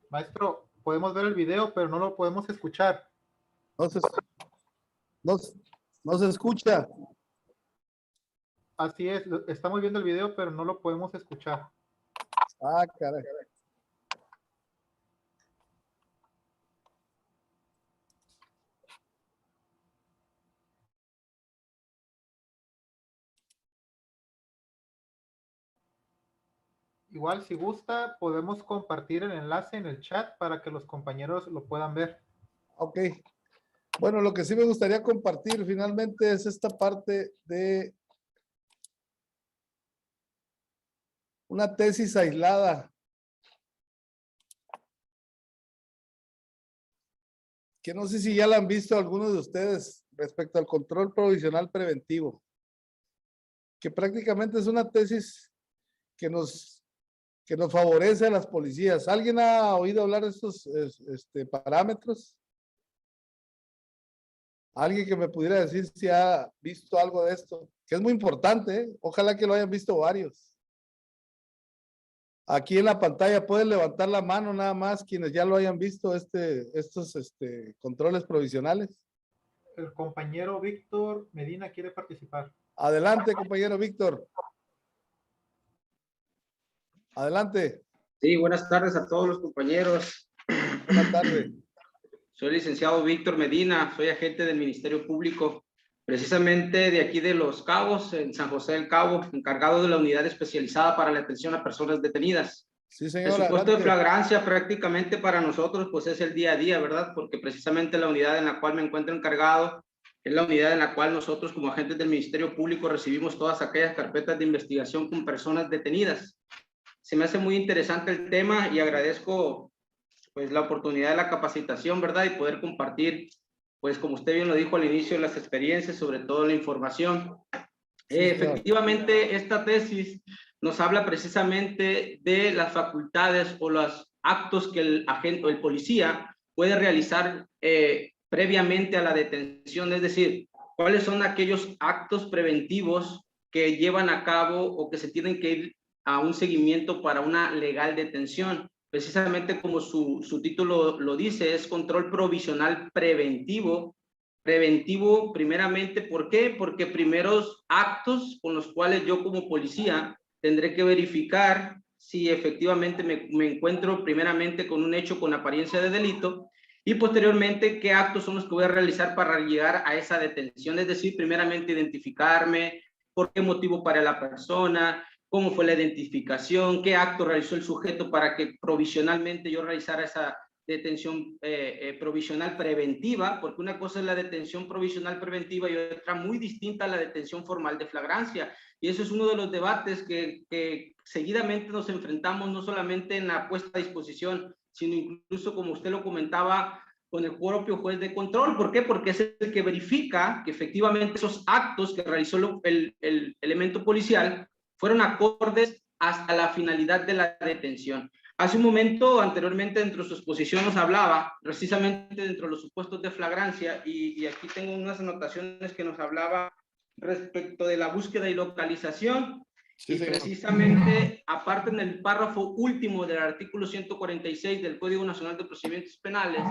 Maestro, podemos ver el video, pero no lo podemos escuchar. No se escucha. Así es, estamos viendo el video, pero no lo podemos escuchar. Ah, caray. Igual, si gusta, podemos compartir el enlace en el chat para que los compañeros lo puedan ver. Ok. Bueno, lo que sí me gustaría compartir finalmente es esta parte de una tesis aislada que no sé si ya la han visto algunos de ustedes respecto al control provisional preventivo, que prácticamente es una tesis que nos favorece a las policías. ¿Alguien ha oído hablar de estos parámetros? ¿Alguien que me pudiera decir si ha visto algo de esto? Que es muy importante, ¿eh? Ojalá que lo hayan visto varios. Aquí en la pantalla pueden levantar la mano nada más quienes ya lo hayan visto estos controles provisionales. El compañero Víctor Medina quiere participar. Adelante, compañero Víctor. Adelante. Sí, buenas tardes a todos los compañeros. Buenas tardes. Soy el licenciado Víctor Medina, soy agente del Ministerio Público, precisamente de aquí de Los Cabos, en San José del Cabo, encargado de la unidad especializada para la atención a personas detenidas. Sí, señora. El supuesto adelante. de flagrancia prácticamente para nosotros pues es el día a día, ¿verdad? Porque precisamente la unidad en la cual me encuentro encargado es la unidad en la cual nosotros como agentes del Ministerio Público recibimos todas aquellas carpetas de investigación con personas detenidas. Se me hace muy interesante el tema y agradezco pues la oportunidad de la capacitación, ¿verdad? Y poder compartir, pues como usted bien lo dijo al inicio, las experiencias, sobre todo la información. Sí, efectivamente, esta tesis nos habla precisamente de las facultades o los actos que el agente o el policía puede realizar previamente a la detención, es decir, cuáles son aquellos actos preventivos que llevan a cabo o que se tienen que ir a un seguimiento para una legal detención. Precisamente como su título lo dice, es control provisional preventivo. Preventivo primeramente, ¿por qué? Porque primeros actos con los cuales yo como policía tendré que verificar si efectivamente me encuentro primeramente con un hecho con apariencia de delito y posteriormente qué actos son los que voy a realizar para llegar a esa detención. Es decir, primeramente identificarme, por qué motivo para la persona, cómo fue la identificación, qué acto realizó el sujeto para que provisionalmente yo realizara esa detención provisional preventiva, porque una cosa es la detención provisional preventiva y otra muy distinta a la detención formal de flagrancia. Y eso es uno de los debates que seguidamente nos enfrentamos, no solamente en la puesta a disposición, sino incluso, como usted lo comentaba, con el propio juez de control. ¿Por qué? Porque es el que verifica que efectivamente esos actos que realizó el elemento policial fueron acordes hasta la finalidad de la detención. Hace un momento, anteriormente, dentro de su exposición nos hablaba, precisamente dentro de los supuestos de flagrancia, y aquí tengo unas anotaciones que nos hablaba respecto de la búsqueda y localización. Sí, y precisamente, aparte en el párrafo último del artículo 146 del Código Nacional de Procedimientos Penales,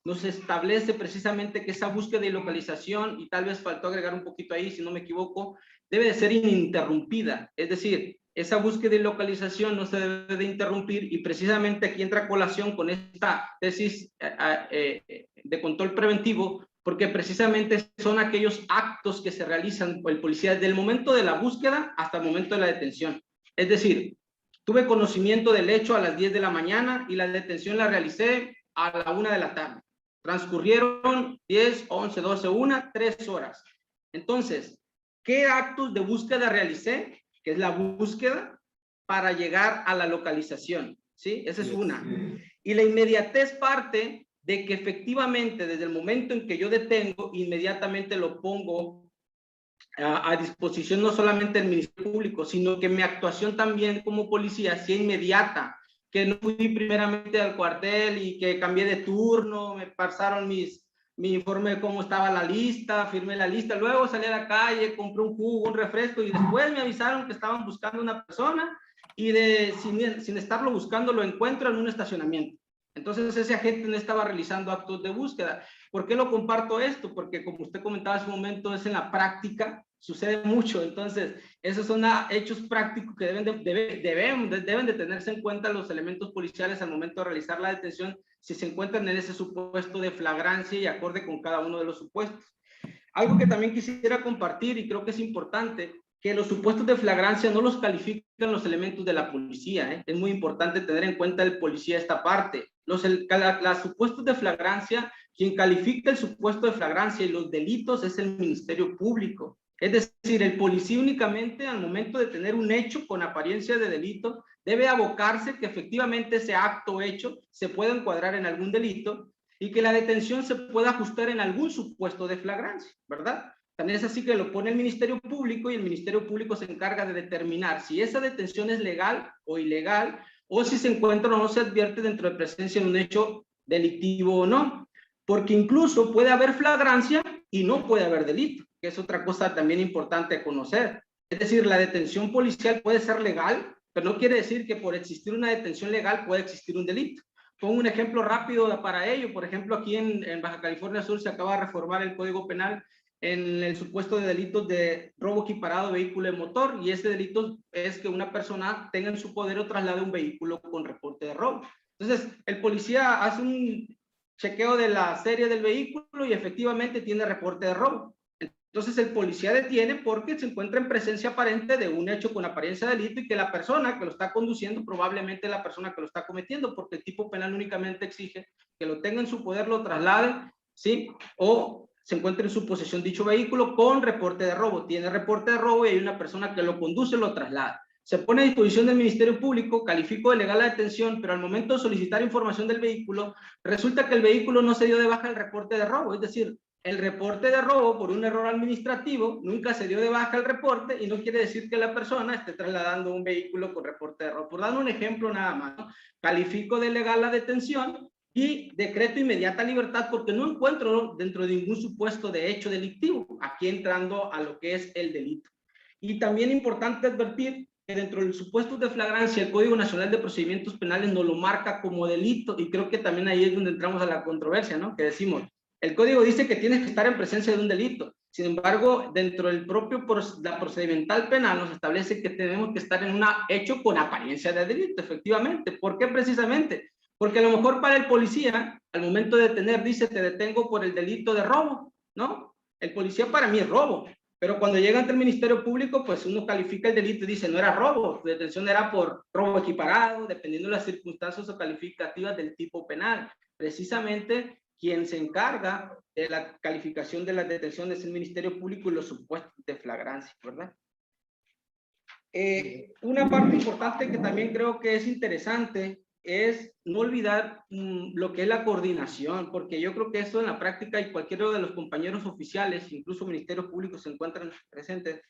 nos establece precisamente que esa búsqueda y localización, y tal vez faltó agregar un poquito ahí, si no me equivoco, debe de ser ininterrumpida. Es decir, esa búsqueda y localización no se debe de interrumpir, y precisamente aquí entra a colación con esta tesis de control preventivo, porque precisamente son aquellos actos que se realizan por el policía desde el momento de la búsqueda hasta el momento de la detención. Es decir, tuve conocimiento del hecho a las 10 de la mañana y la detención la realicé a la 1 de la tarde. Transcurrieron 10, 11, 12, 1, 3 horas. Entonces, ¿qué actos de búsqueda realicé? Que es la búsqueda para llegar a la localización, ¿sí? Esa es una. Y la inmediatez parte de que efectivamente desde el momento en que yo detengo, inmediatamente lo pongo a disposición no solamente del Ministerio Público, sino que mi actuación también como policía sea inmediata, que no fui primeramente al cuartel y que cambié de turno, me pasaron mi informe de cómo estaba la lista, firmé la lista, luego salí a la calle, compré un jugo, un refresco y después me avisaron que estaban buscando una persona y sin estarlo buscando lo encuentro en un estacionamiento. Entonces ese agente no estaba realizando actos de búsqueda. ¿Por qué lo comparto esto? Porque como usted comentaba hace un momento, es en la práctica, sucede mucho. Entonces esos son hechos prácticos que deben de tenerse en cuenta los elementos policiales al momento de realizar la detención, si se encuentran en ese supuesto de flagrancia y acorde con cada uno de los supuestos. Algo que también quisiera compartir y creo que es importante, que los supuestos de flagrancia no los califican los elementos de la policía, ¿eh? Es muy importante tener en cuenta el policía esta parte. Los supuestos de flagrancia, quien califica el supuesto de flagrancia y los delitos es el Ministerio Público. Es decir, el policía únicamente al momento de tener un hecho con apariencia de delito debe abocarse que efectivamente ese acto hecho se pueda encuadrar en algún delito y que la detención se pueda ajustar en algún supuesto de flagrancia, ¿verdad? También es así que lo pone el Ministerio Público y el Ministerio Público se encarga de determinar si esa detención es legal o ilegal o si se encuentra o no se advierte dentro de presencia de un hecho delictivo o no. Porque incluso puede haber flagrancia y no puede haber delito, que es otra cosa también importante conocer. Es decir, la detención policial puede ser legal, pero no quiere decir que por existir una detención legal puede existir un delito. Pongo un ejemplo rápido para ello. Por ejemplo, aquí en Baja California Sur se acaba de reformar el Código Penal en el supuesto de delitos de robo equiparado de vehículo de motor, y ese delito es que una persona tenga en su poder o traslade un vehículo con reporte de robo. Entonces, el policía hace un chequeo de la serie del vehículo y efectivamente tiene reporte de robo. Entonces, el policía detiene porque se encuentra en presencia aparente de un hecho con apariencia de delito y que la persona que lo está conduciendo probablemente es la persona que lo está cometiendo, porque el tipo penal únicamente exige que lo tenga en su poder, lo traslade, ¿sí? O se encuentra en su posesión dicho vehículo con reporte de robo. Tiene reporte de robo y hay una persona que lo conduce, lo traslada. Se pone a disposición del Ministerio Público, calificó de legal la detención, pero al momento de solicitar información del vehículo, resulta que el vehículo no se dio de baja el reporte de robo. Es decir, el reporte de robo por un error administrativo nunca se dio de baja el reporte y no quiere decir que la persona esté trasladando un vehículo con reporte de robo. Por dar un ejemplo nada más, ¿no? Califico de legal la detención y decreto inmediata libertad porque no encuentro dentro de ningún supuesto de hecho delictivo, aquí entrando a lo que es el delito. Y también importante advertir que dentro del supuesto de flagrancia el Código Nacional de Procedimientos Penales nos lo marca como delito, y creo que también ahí es donde entramos a la controversia, ¿no? Que decimos, el código dice que tienes que estar en presencia de un delito. Sin embargo, dentro del propio la procedimental penal nos establece que tenemos que estar en un hecho con apariencia de delito, efectivamente. ¿Por qué precisamente? Porque a lo mejor para el policía, al momento de detener, dice, te detengo por el delito de robo, ¿no? El policía para mí es robo, pero cuando llega ante el Ministerio Público, pues uno califica el delito y dice, no era robo, tu detención era por robo equiparado, dependiendo de las circunstancias o calificativas del tipo penal. Precisamente, quien se encarga de la calificación de las detenciones es el Ministerio Público y los supuestos de flagrancia, ¿verdad? Una parte importante que también creo que es interesante es no olvidar lo que es la coordinación, porque yo creo que eso en la práctica y cualquiera de los compañeros oficiales, incluso ministerios públicos se encuentran presentes,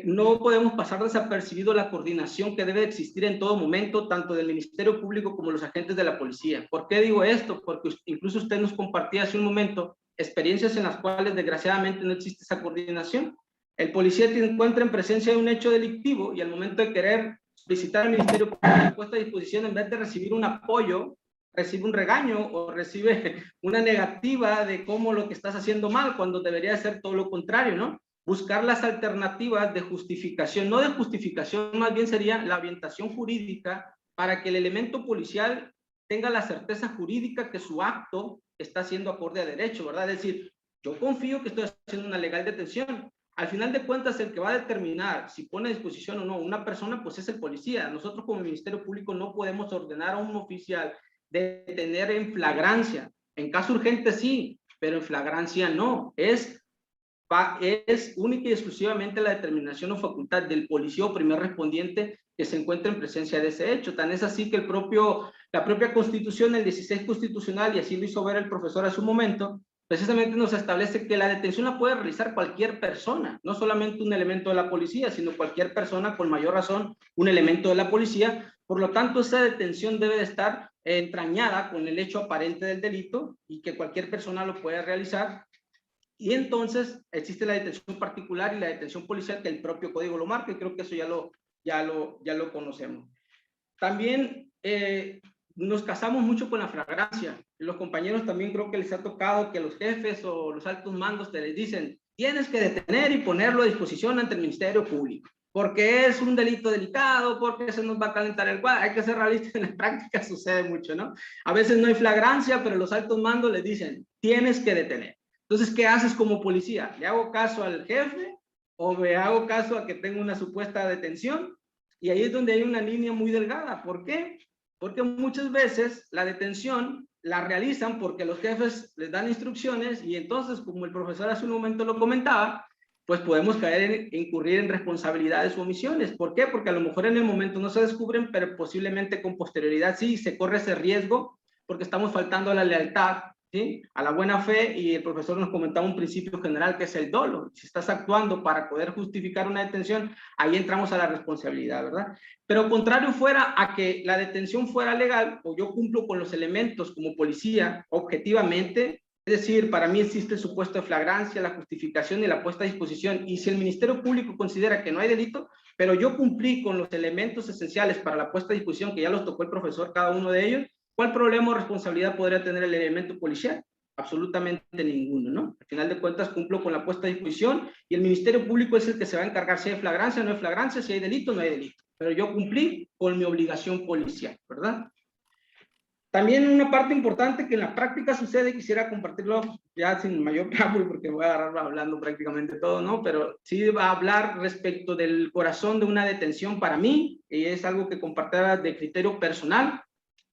no podemos pasar desapercibido la coordinación que debe existir en todo momento, tanto del Ministerio Público como los agentes de la policía. ¿Por qué digo esto? Porque incluso usted nos compartía hace un momento experiencias en las cuales desgraciadamente no existe esa coordinación. El policía se encuentra en presencia de un hecho delictivo y al momento de querer solicitar al Ministerio Público puesta a disposición, en vez de recibir un apoyo, recibe un regaño o recibe una negativa de cómo lo que estás haciendo mal, cuando debería ser todo lo contrario, ¿no? Buscar las alternativas de justificación, no de justificación, más bien sería la orientación jurídica para que el elemento policial tenga la certeza jurídica que su acto está siendo acorde a derecho, ¿verdad? Es decir, yo confío que estoy haciendo una legal detención. Al final de cuentas, el que va a determinar si pone a disposición o no una persona, pues es el policía. Nosotros como Ministerio Público no podemos ordenar a un oficial de detener en flagrancia. En caso urgente sí, pero en flagrancia no. Es única y exclusivamente la determinación o facultad del policía o primer respondiente que se encuentra en presencia de ese hecho. Tan es así que la propia Constitución, el 16 constitucional, y así lo hizo ver el profesor hace un momento, precisamente nos establece que la detención la puede realizar cualquier persona, no solamente un elemento de la policía, sino cualquier persona, con mayor razón, un elemento de la policía. Por lo tanto, esa detención debe de estar entrañada con el hecho aparente del delito y que cualquier persona lo puede realizar. Y entonces existe la detención particular y la detención policial, que el propio código lo marca, y creo que eso ya lo conocemos. También nos casamos mucho con la flagrancia. Los compañeros también creo que les ha tocado que los jefes o los altos mandos te les dicen, tienes que detener y ponerlo a disposición ante el Ministerio Público, porque es un delito delicado, porque se nos va a calentar el cuadro. Hay que ser realistas, en la práctica sucede mucho, ¿no? A veces no hay flagrancia, pero los altos mandos les dicen, tienes que detener. Entonces, ¿qué haces como policía? ¿Le hago caso al jefe o me hago caso a que tengo una supuesta detención? Y ahí es donde hay una línea muy delgada. ¿Por qué? Porque muchas veces la detención la realizan porque los jefes les dan instrucciones y entonces, como el profesor hace un momento lo comentaba, pues podemos incurrir en responsabilidades o omisiones. ¿Por qué? Porque a lo mejor en el momento no se descubren, pero posiblemente con posterioridad sí se corre ese riesgo porque estamos faltando a la lealtad, ¿sí? A la buena fe, y el profesor nos comentaba un principio general que es el dolo. Si estás actuando para poder justificar una detención, ahí entramos a la responsabilidad, ¿verdad? Pero contrario fuera a que la detención fuera legal, o yo cumplo con los elementos como policía objetivamente, es decir, para mí existe el supuesto de flagrancia, la justificación y la puesta a disposición, y si el Ministerio Público considera que no hay delito, pero yo cumplí con los elementos esenciales para la puesta a disposición, que ya los tocó el profesor cada uno de ellos, ¿cuál problema o responsabilidad podría tener el elemento policial? Absolutamente ninguno, ¿no? Al final de cuentas cumplo con la puesta a disposición y el Ministerio Público es el que se va a encargar si hay flagrancia o no hay flagrancia, si hay delito o no hay delito. Pero yo cumplí con mi obligación policial, ¿verdad? También una parte importante que en la práctica sucede, quisiera compartirlo ya sin mayor preámbulo porque voy a agarrar hablando prácticamente todo, ¿no? Pero sí va a hablar respecto del corazón de una detención para mí, y es algo que compartirá de criterio personal.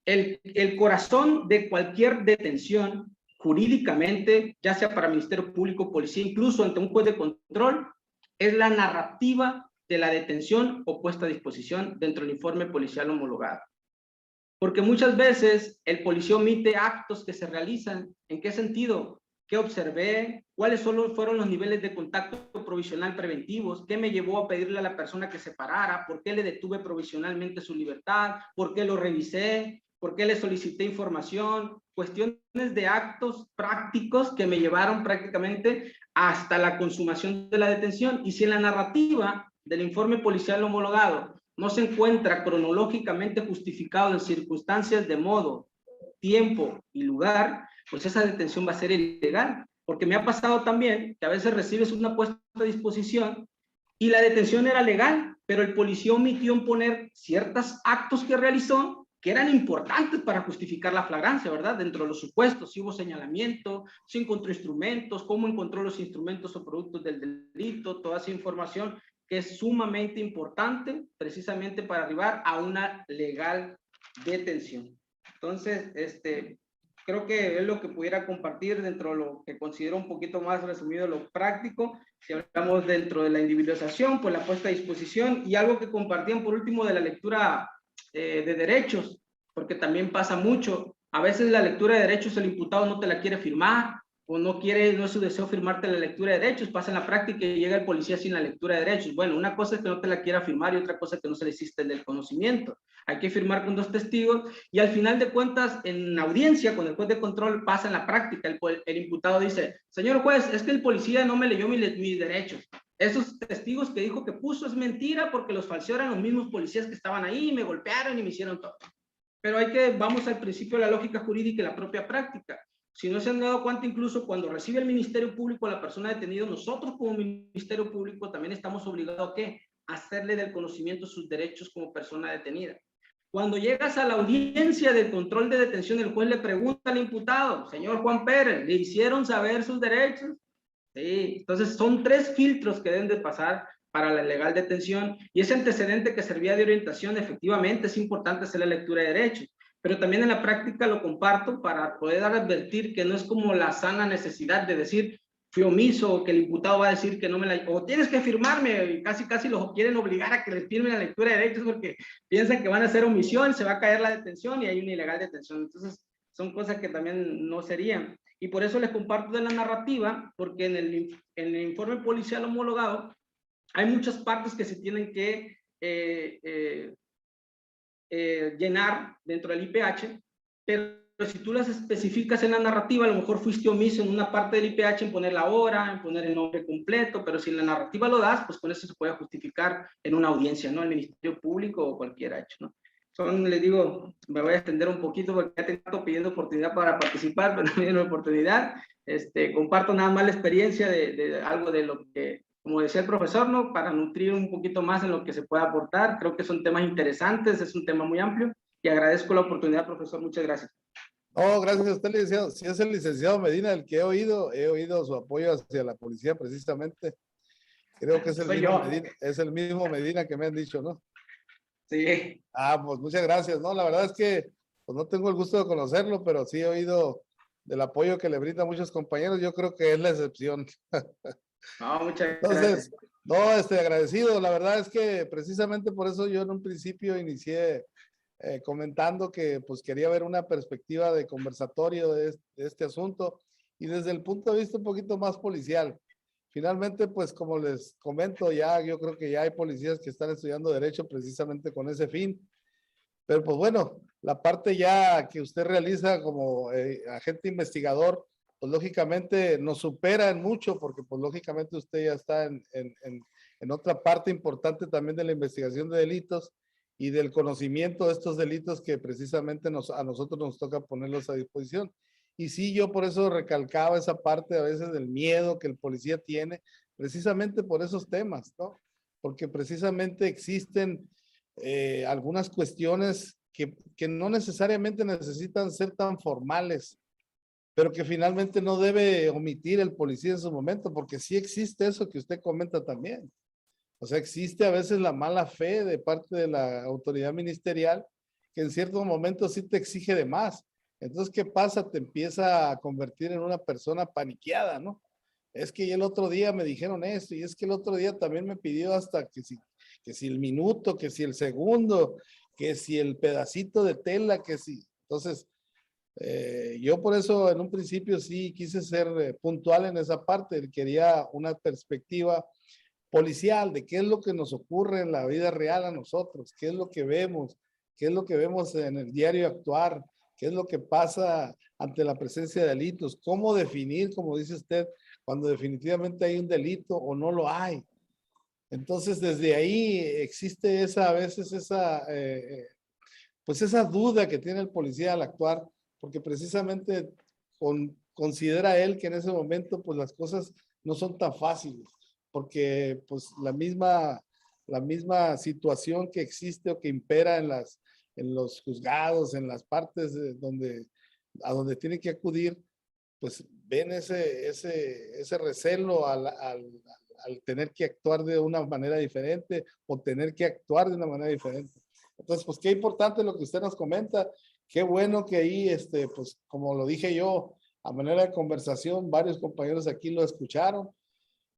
El corazón de cualquier detención jurídicamente, ya sea para Ministerio Público, policía, incluso ante un juez de control, es la narrativa de la detención o puesta a disposición dentro del informe policial homologado. Porque muchas veces el policía omite actos que se realizan. ¿En qué sentido? ¿Qué observé? ¿Cuáles fueron los niveles de contacto provisional preventivos? ¿Qué me llevó a pedirle a la persona que se parara? ¿Por qué le detuve provisionalmente su libertad? ¿Por qué lo revisé? ¿Por qué le solicité información? Cuestiones de actos prácticos que me llevaron prácticamente hasta la consumación de la detención. Y si en la narrativa del informe policial homologado no se encuentra cronológicamente justificado en circunstancias de modo, tiempo y lugar, pues esa detención va a ser ilegal. porque me ha pasado también que a veces recibes una puesta a disposición y la detención era legal, pero el policía omitió en poner ciertos actos que realizó que eran importantes para justificar la flagrancia, ¿verdad? Dentro de los supuestos, si hubo señalamiento, si encontró instrumentos, cómo encontró los instrumentos o productos del delito, toda esa información que es sumamente importante precisamente para arribar a una legal detención. Entonces, creo que es lo que pudiera compartir dentro de lo que considero un poquito más resumido lo práctico. Si hablamos dentro de la individualización, pues la puesta a disposición y algo que compartían por último de la lectura de derechos, porque también pasa mucho. A veces la lectura de derechos el imputado no te la quiere firmar o no es su deseo firmarte la lectura de derechos, pasa en la práctica y llega el policía sin la lectura de derechos. Bueno, una cosa es que no te la quiera firmar y otra cosa es que no se le hiciste el conocimiento. Hay que firmar con 2 testigos y al final de cuentas en audiencia con el juez de control pasa en la práctica, el imputado dice, señor juez, es que el policía no me leyó mis derechos. Esos testigos que dijo que puso es mentira porque los falseó eran los mismos policías que estaban ahí, me golpearon y me hicieron todo. Pero vamos al principio de la lógica jurídica y la propia práctica. Si no se han dado cuenta, incluso cuando recibe el Ministerio Público a la persona detenida, nosotros como Ministerio Público también estamos obligados a ¿qué? A hacerle del conocimiento sus derechos como persona detenida. Cuando llegas a la audiencia del control de detención, el juez le pregunta al imputado, señor Juan Pérez, ¿le hicieron saber sus derechos? Sí, entonces son 3 filtros que deben de pasar para la legal detención y ese antecedente que servía de orientación, efectivamente es importante hacer la lectura de derechos, pero también en la práctica lo comparto para poder advertir que no es como la sana necesidad de decir fui omiso o que el imputado va a decir que no me la... o tienes que firmarme y casi los quieren obligar a que les firmen la lectura de derechos porque piensan que van a hacer omisión, se va a caer la detención y hay una ilegal detención. Entonces son cosas que también no serían. Y por eso les comparto de la narrativa, porque en el informe policial homologado hay muchas partes que se tienen que llenar dentro del IPH, pero si tú las especificas en la narrativa, a lo mejor fuiste omiso en una parte del IPH en poner la hora, en poner el nombre completo, pero si en la narrativa lo das, pues con eso se puede justificar en una audiencia, ¿no? El Ministerio Público o cualquier hecho, ¿no? Les digo, me voy a extender un poquito porque ya tengo pidiendo oportunidad para participar, pero no me dieron oportunidad. Comparto nada más la experiencia de algo de lo que, como decía el profesor, ¿no? Para nutrir un poquito más en lo que se pueda aportar. Creo que son temas interesantes, es un tema muy amplio y agradezco la oportunidad, profesor. Muchas gracias. Oh, gracias a usted, licenciado. Si es el licenciado Medina el que he oído su apoyo hacia la policía precisamente. Creo que es el mismo Medina que me han dicho, ¿no? Sí. Ah, pues muchas gracias, ¿no? La verdad es que pues no tengo el gusto de conocerlo, pero sí he oído del apoyo que le brinda a muchos compañeros. Yo creo que es la excepción. No, muchas gracias. Entonces, no, agradecido. La verdad es que precisamente por eso yo en un principio inicié comentando que pues quería ver una perspectiva de conversatorio de este asunto y desde el punto de vista un poquito más policial. Finalmente, pues como les comento, yo creo que ya hay policías que están estudiando derecho precisamente con ese fin. Pero pues bueno, la parte ya que usted realiza como agente investigador, pues lógicamente nos supera en mucho porque pues lógicamente usted ya está en otra parte importante también de la investigación de delitos y del conocimiento de estos delitos que precisamente a nosotros nos toca ponerlos a disposición. Y sí, yo por eso recalcaba esa parte a veces del miedo que el policía tiene, precisamente por esos temas, ¿no? Porque precisamente existen algunas cuestiones que no necesariamente necesitan ser tan formales, pero que finalmente no debe omitir el policía en su momento, porque sí existe eso que usted comenta también. O sea, existe a veces la mala fe de parte de la autoridad ministerial, que en ciertos momentos sí te exige de más. Entonces, ¿qué pasa? Te empieza a convertir en una persona paniqueada, ¿no? Es que el otro día me dijeron esto, y es que el otro día también me pidió hasta que si el minuto, que si el segundo, que si el pedacito de tela, que si... Entonces, yo por eso en un principio sí quise ser puntual en esa parte, quería una perspectiva policial de qué es lo que nos ocurre en la vida real a nosotros, qué es lo que vemos en el diario actuar, qué es lo que pasa ante la presencia de delitos, cómo definir, como dice usted, cuando definitivamente hay un delito o no lo hay. Entonces, desde ahí existe a veces esa duda que tiene el policía al actuar, porque precisamente considera él que en ese momento pues las cosas no son tan fáciles, porque pues la misma situación que existe o que impera en los juzgados, en las partes a donde tiene que acudir, pues ven ese recelo al tener que actuar de una manera diferente o tener que actuar de una manera diferente. Entonces, pues qué importante lo que usted nos comenta. Qué bueno que ahí, pues como lo dije yo, a manera de conversación, varios compañeros aquí lo escucharon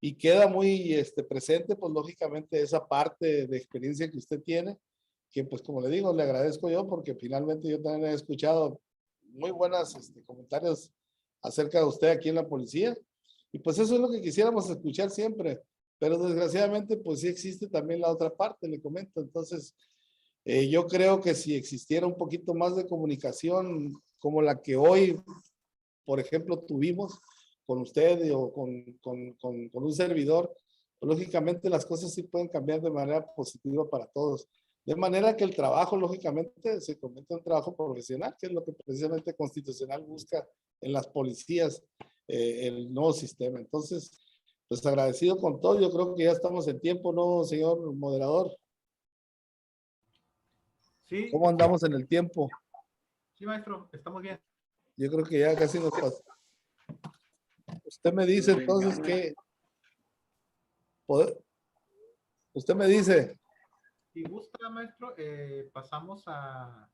y queda muy presente, pues lógicamente esa parte de experiencia que usted tiene, que pues como le digo, le agradezco yo porque finalmente yo también he escuchado muy buenos comentarios acerca de usted aquí en la policía. Y pues eso es lo que quisiéramos escuchar siempre. Pero desgraciadamente pues sí existe también la otra parte, le comento. Entonces yo creo que si existiera un poquito más de comunicación como la que hoy, por ejemplo, tuvimos con usted o con un servidor, pues, lógicamente las cosas sí pueden cambiar de manera positiva para todos. De manera que el trabajo, lógicamente, se convierte en un trabajo profesional, que es lo que precisamente Constitucional busca en las policías, el nuevo sistema. Entonces, pues agradecido con todo. Yo creo que ya estamos en tiempo, ¿no, señor moderador? Sí. ¿Cómo andamos en el tiempo? Sí, maestro, estamos bien. Yo creo que ya casi nos pasa. Usted me dice entonces que... Usted me dice... Si gusta, maestro, pasamos a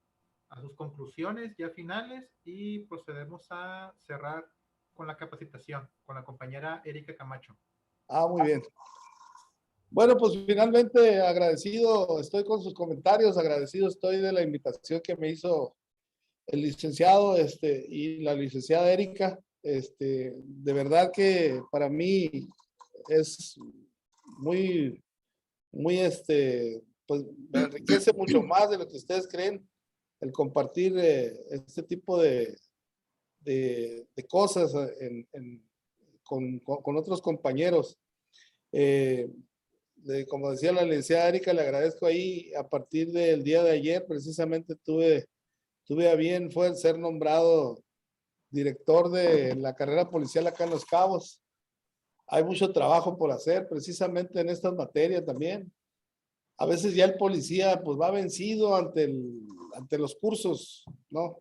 sus conclusiones ya finales y procedemos a cerrar con la capacitación con la compañera Erika Camacho. Ah, muy bien. Bueno, pues finalmente agradecido estoy con sus comentarios, agradecido estoy de la invitación que me hizo el licenciado y la licenciada Erika. De verdad que para mí es muy, pues me enriquece mucho más de lo que ustedes creen el compartir este tipo de cosas con otros compañeros. Como decía la licenciada Erika, le agradezco ahí, a partir del día de ayer, precisamente tuve a bien, fue el ser nombrado director de la carrera policial acá en Los Cabos. Hay mucho trabajo por hacer, precisamente en estas materias también. A veces ya el policía pues va vencido ante los cursos, ¿no?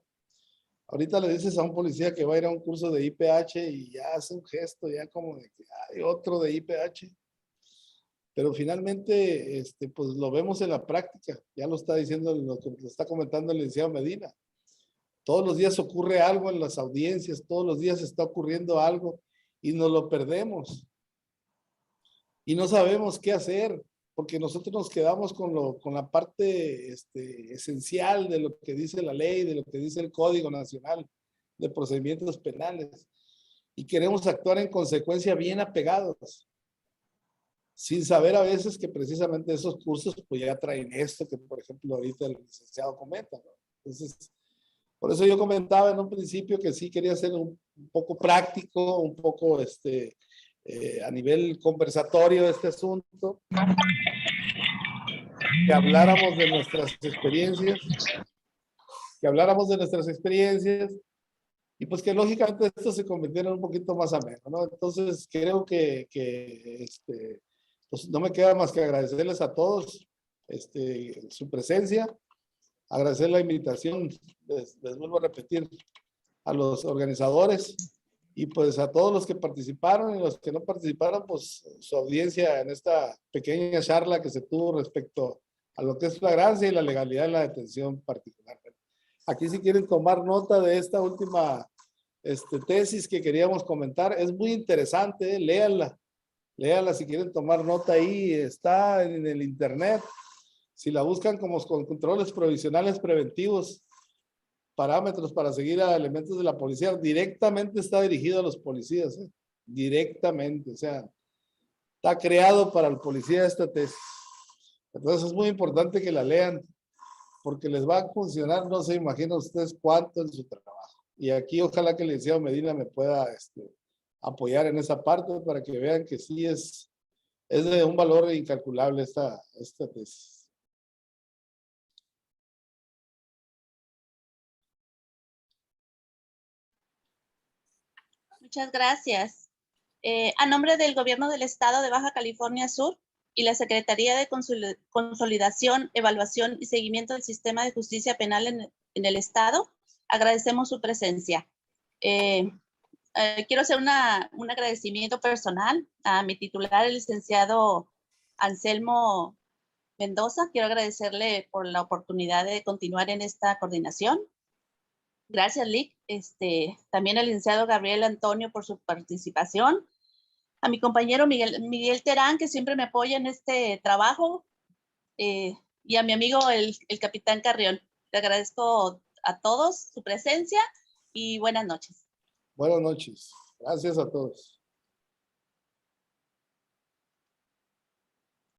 Ahorita le dices a un policía que va a ir a un curso de IPH y ya hace un gesto, ya como de que hay otro de IPH. Pero finalmente, pues lo vemos en la práctica. Ya lo está diciendo, lo que lo está comentando el licenciado Medina. Todos los días ocurre algo en las audiencias, todos los días está ocurriendo algo y nos lo perdemos. Y no sabemos qué hacer, porque nosotros nos quedamos con la parte esencial de lo que dice la ley, de lo que dice el Código Nacional de Procedimientos Penales. Y queremos actuar en consecuencia bien apegados, sin saber a veces que precisamente esos cursos pues ya traen esto que, por ejemplo, ahorita el licenciado comenta, ¿no? Entonces, por eso yo comentaba en un principio que sí quería ser un poco práctico, un poco a nivel conversatorio de este asunto, que habláramos de nuestras experiencias, y pues que lógicamente esto se convirtiera en un poquito más ameno, ¿no? Entonces creo que pues no me queda más que agradecerles a todos su presencia, agradecer la invitación, les vuelvo a repetir, a los organizadores y pues a todos los que participaron y los que no participaron, pues su audiencia en esta pequeña charla que se tuvo respecto a lo que es flagrancia y la legalidad de la detención particularmente. Aquí si quieren tomar nota de esta última tesis que queríamos comentar, es muy interesante, léanla. Léala si quieren tomar nota ahí, está en el internet. Si la buscan como con controles provisionales preventivos, parámetros para seguir a elementos de la policía, directamente está dirigido a los policías, directamente, o sea, está creado para el policía esta tesis. Entonces es muy importante que la lean, porque les va a funcionar, no se imaginan ustedes cuánto en su trabajo. Y aquí ojalá que el licenciado Medina me pueda apoyar en esa parte para que vean que sí es de un valor incalculable esta tesis. Muchas gracias. A nombre del Gobierno del Estado de Baja California Sur y la Secretaría de Consolidación, Evaluación y Seguimiento del Sistema de Justicia Penal en el Estado, agradecemos su presencia. Quiero hacer un agradecimiento personal a mi titular, el licenciado Anselmo Mendoza. Quiero agradecerle por la oportunidad de continuar en esta coordinación. Gracias, Lic. También al licenciado Gabriel Antonio por su participación. A mi compañero Miguel Terán, que siempre me apoya en este trabajo. Y a mi amigo, el capitán Carrión. Le agradezco a todos su presencia y buenas noches. Buenas noches. Gracias a todos.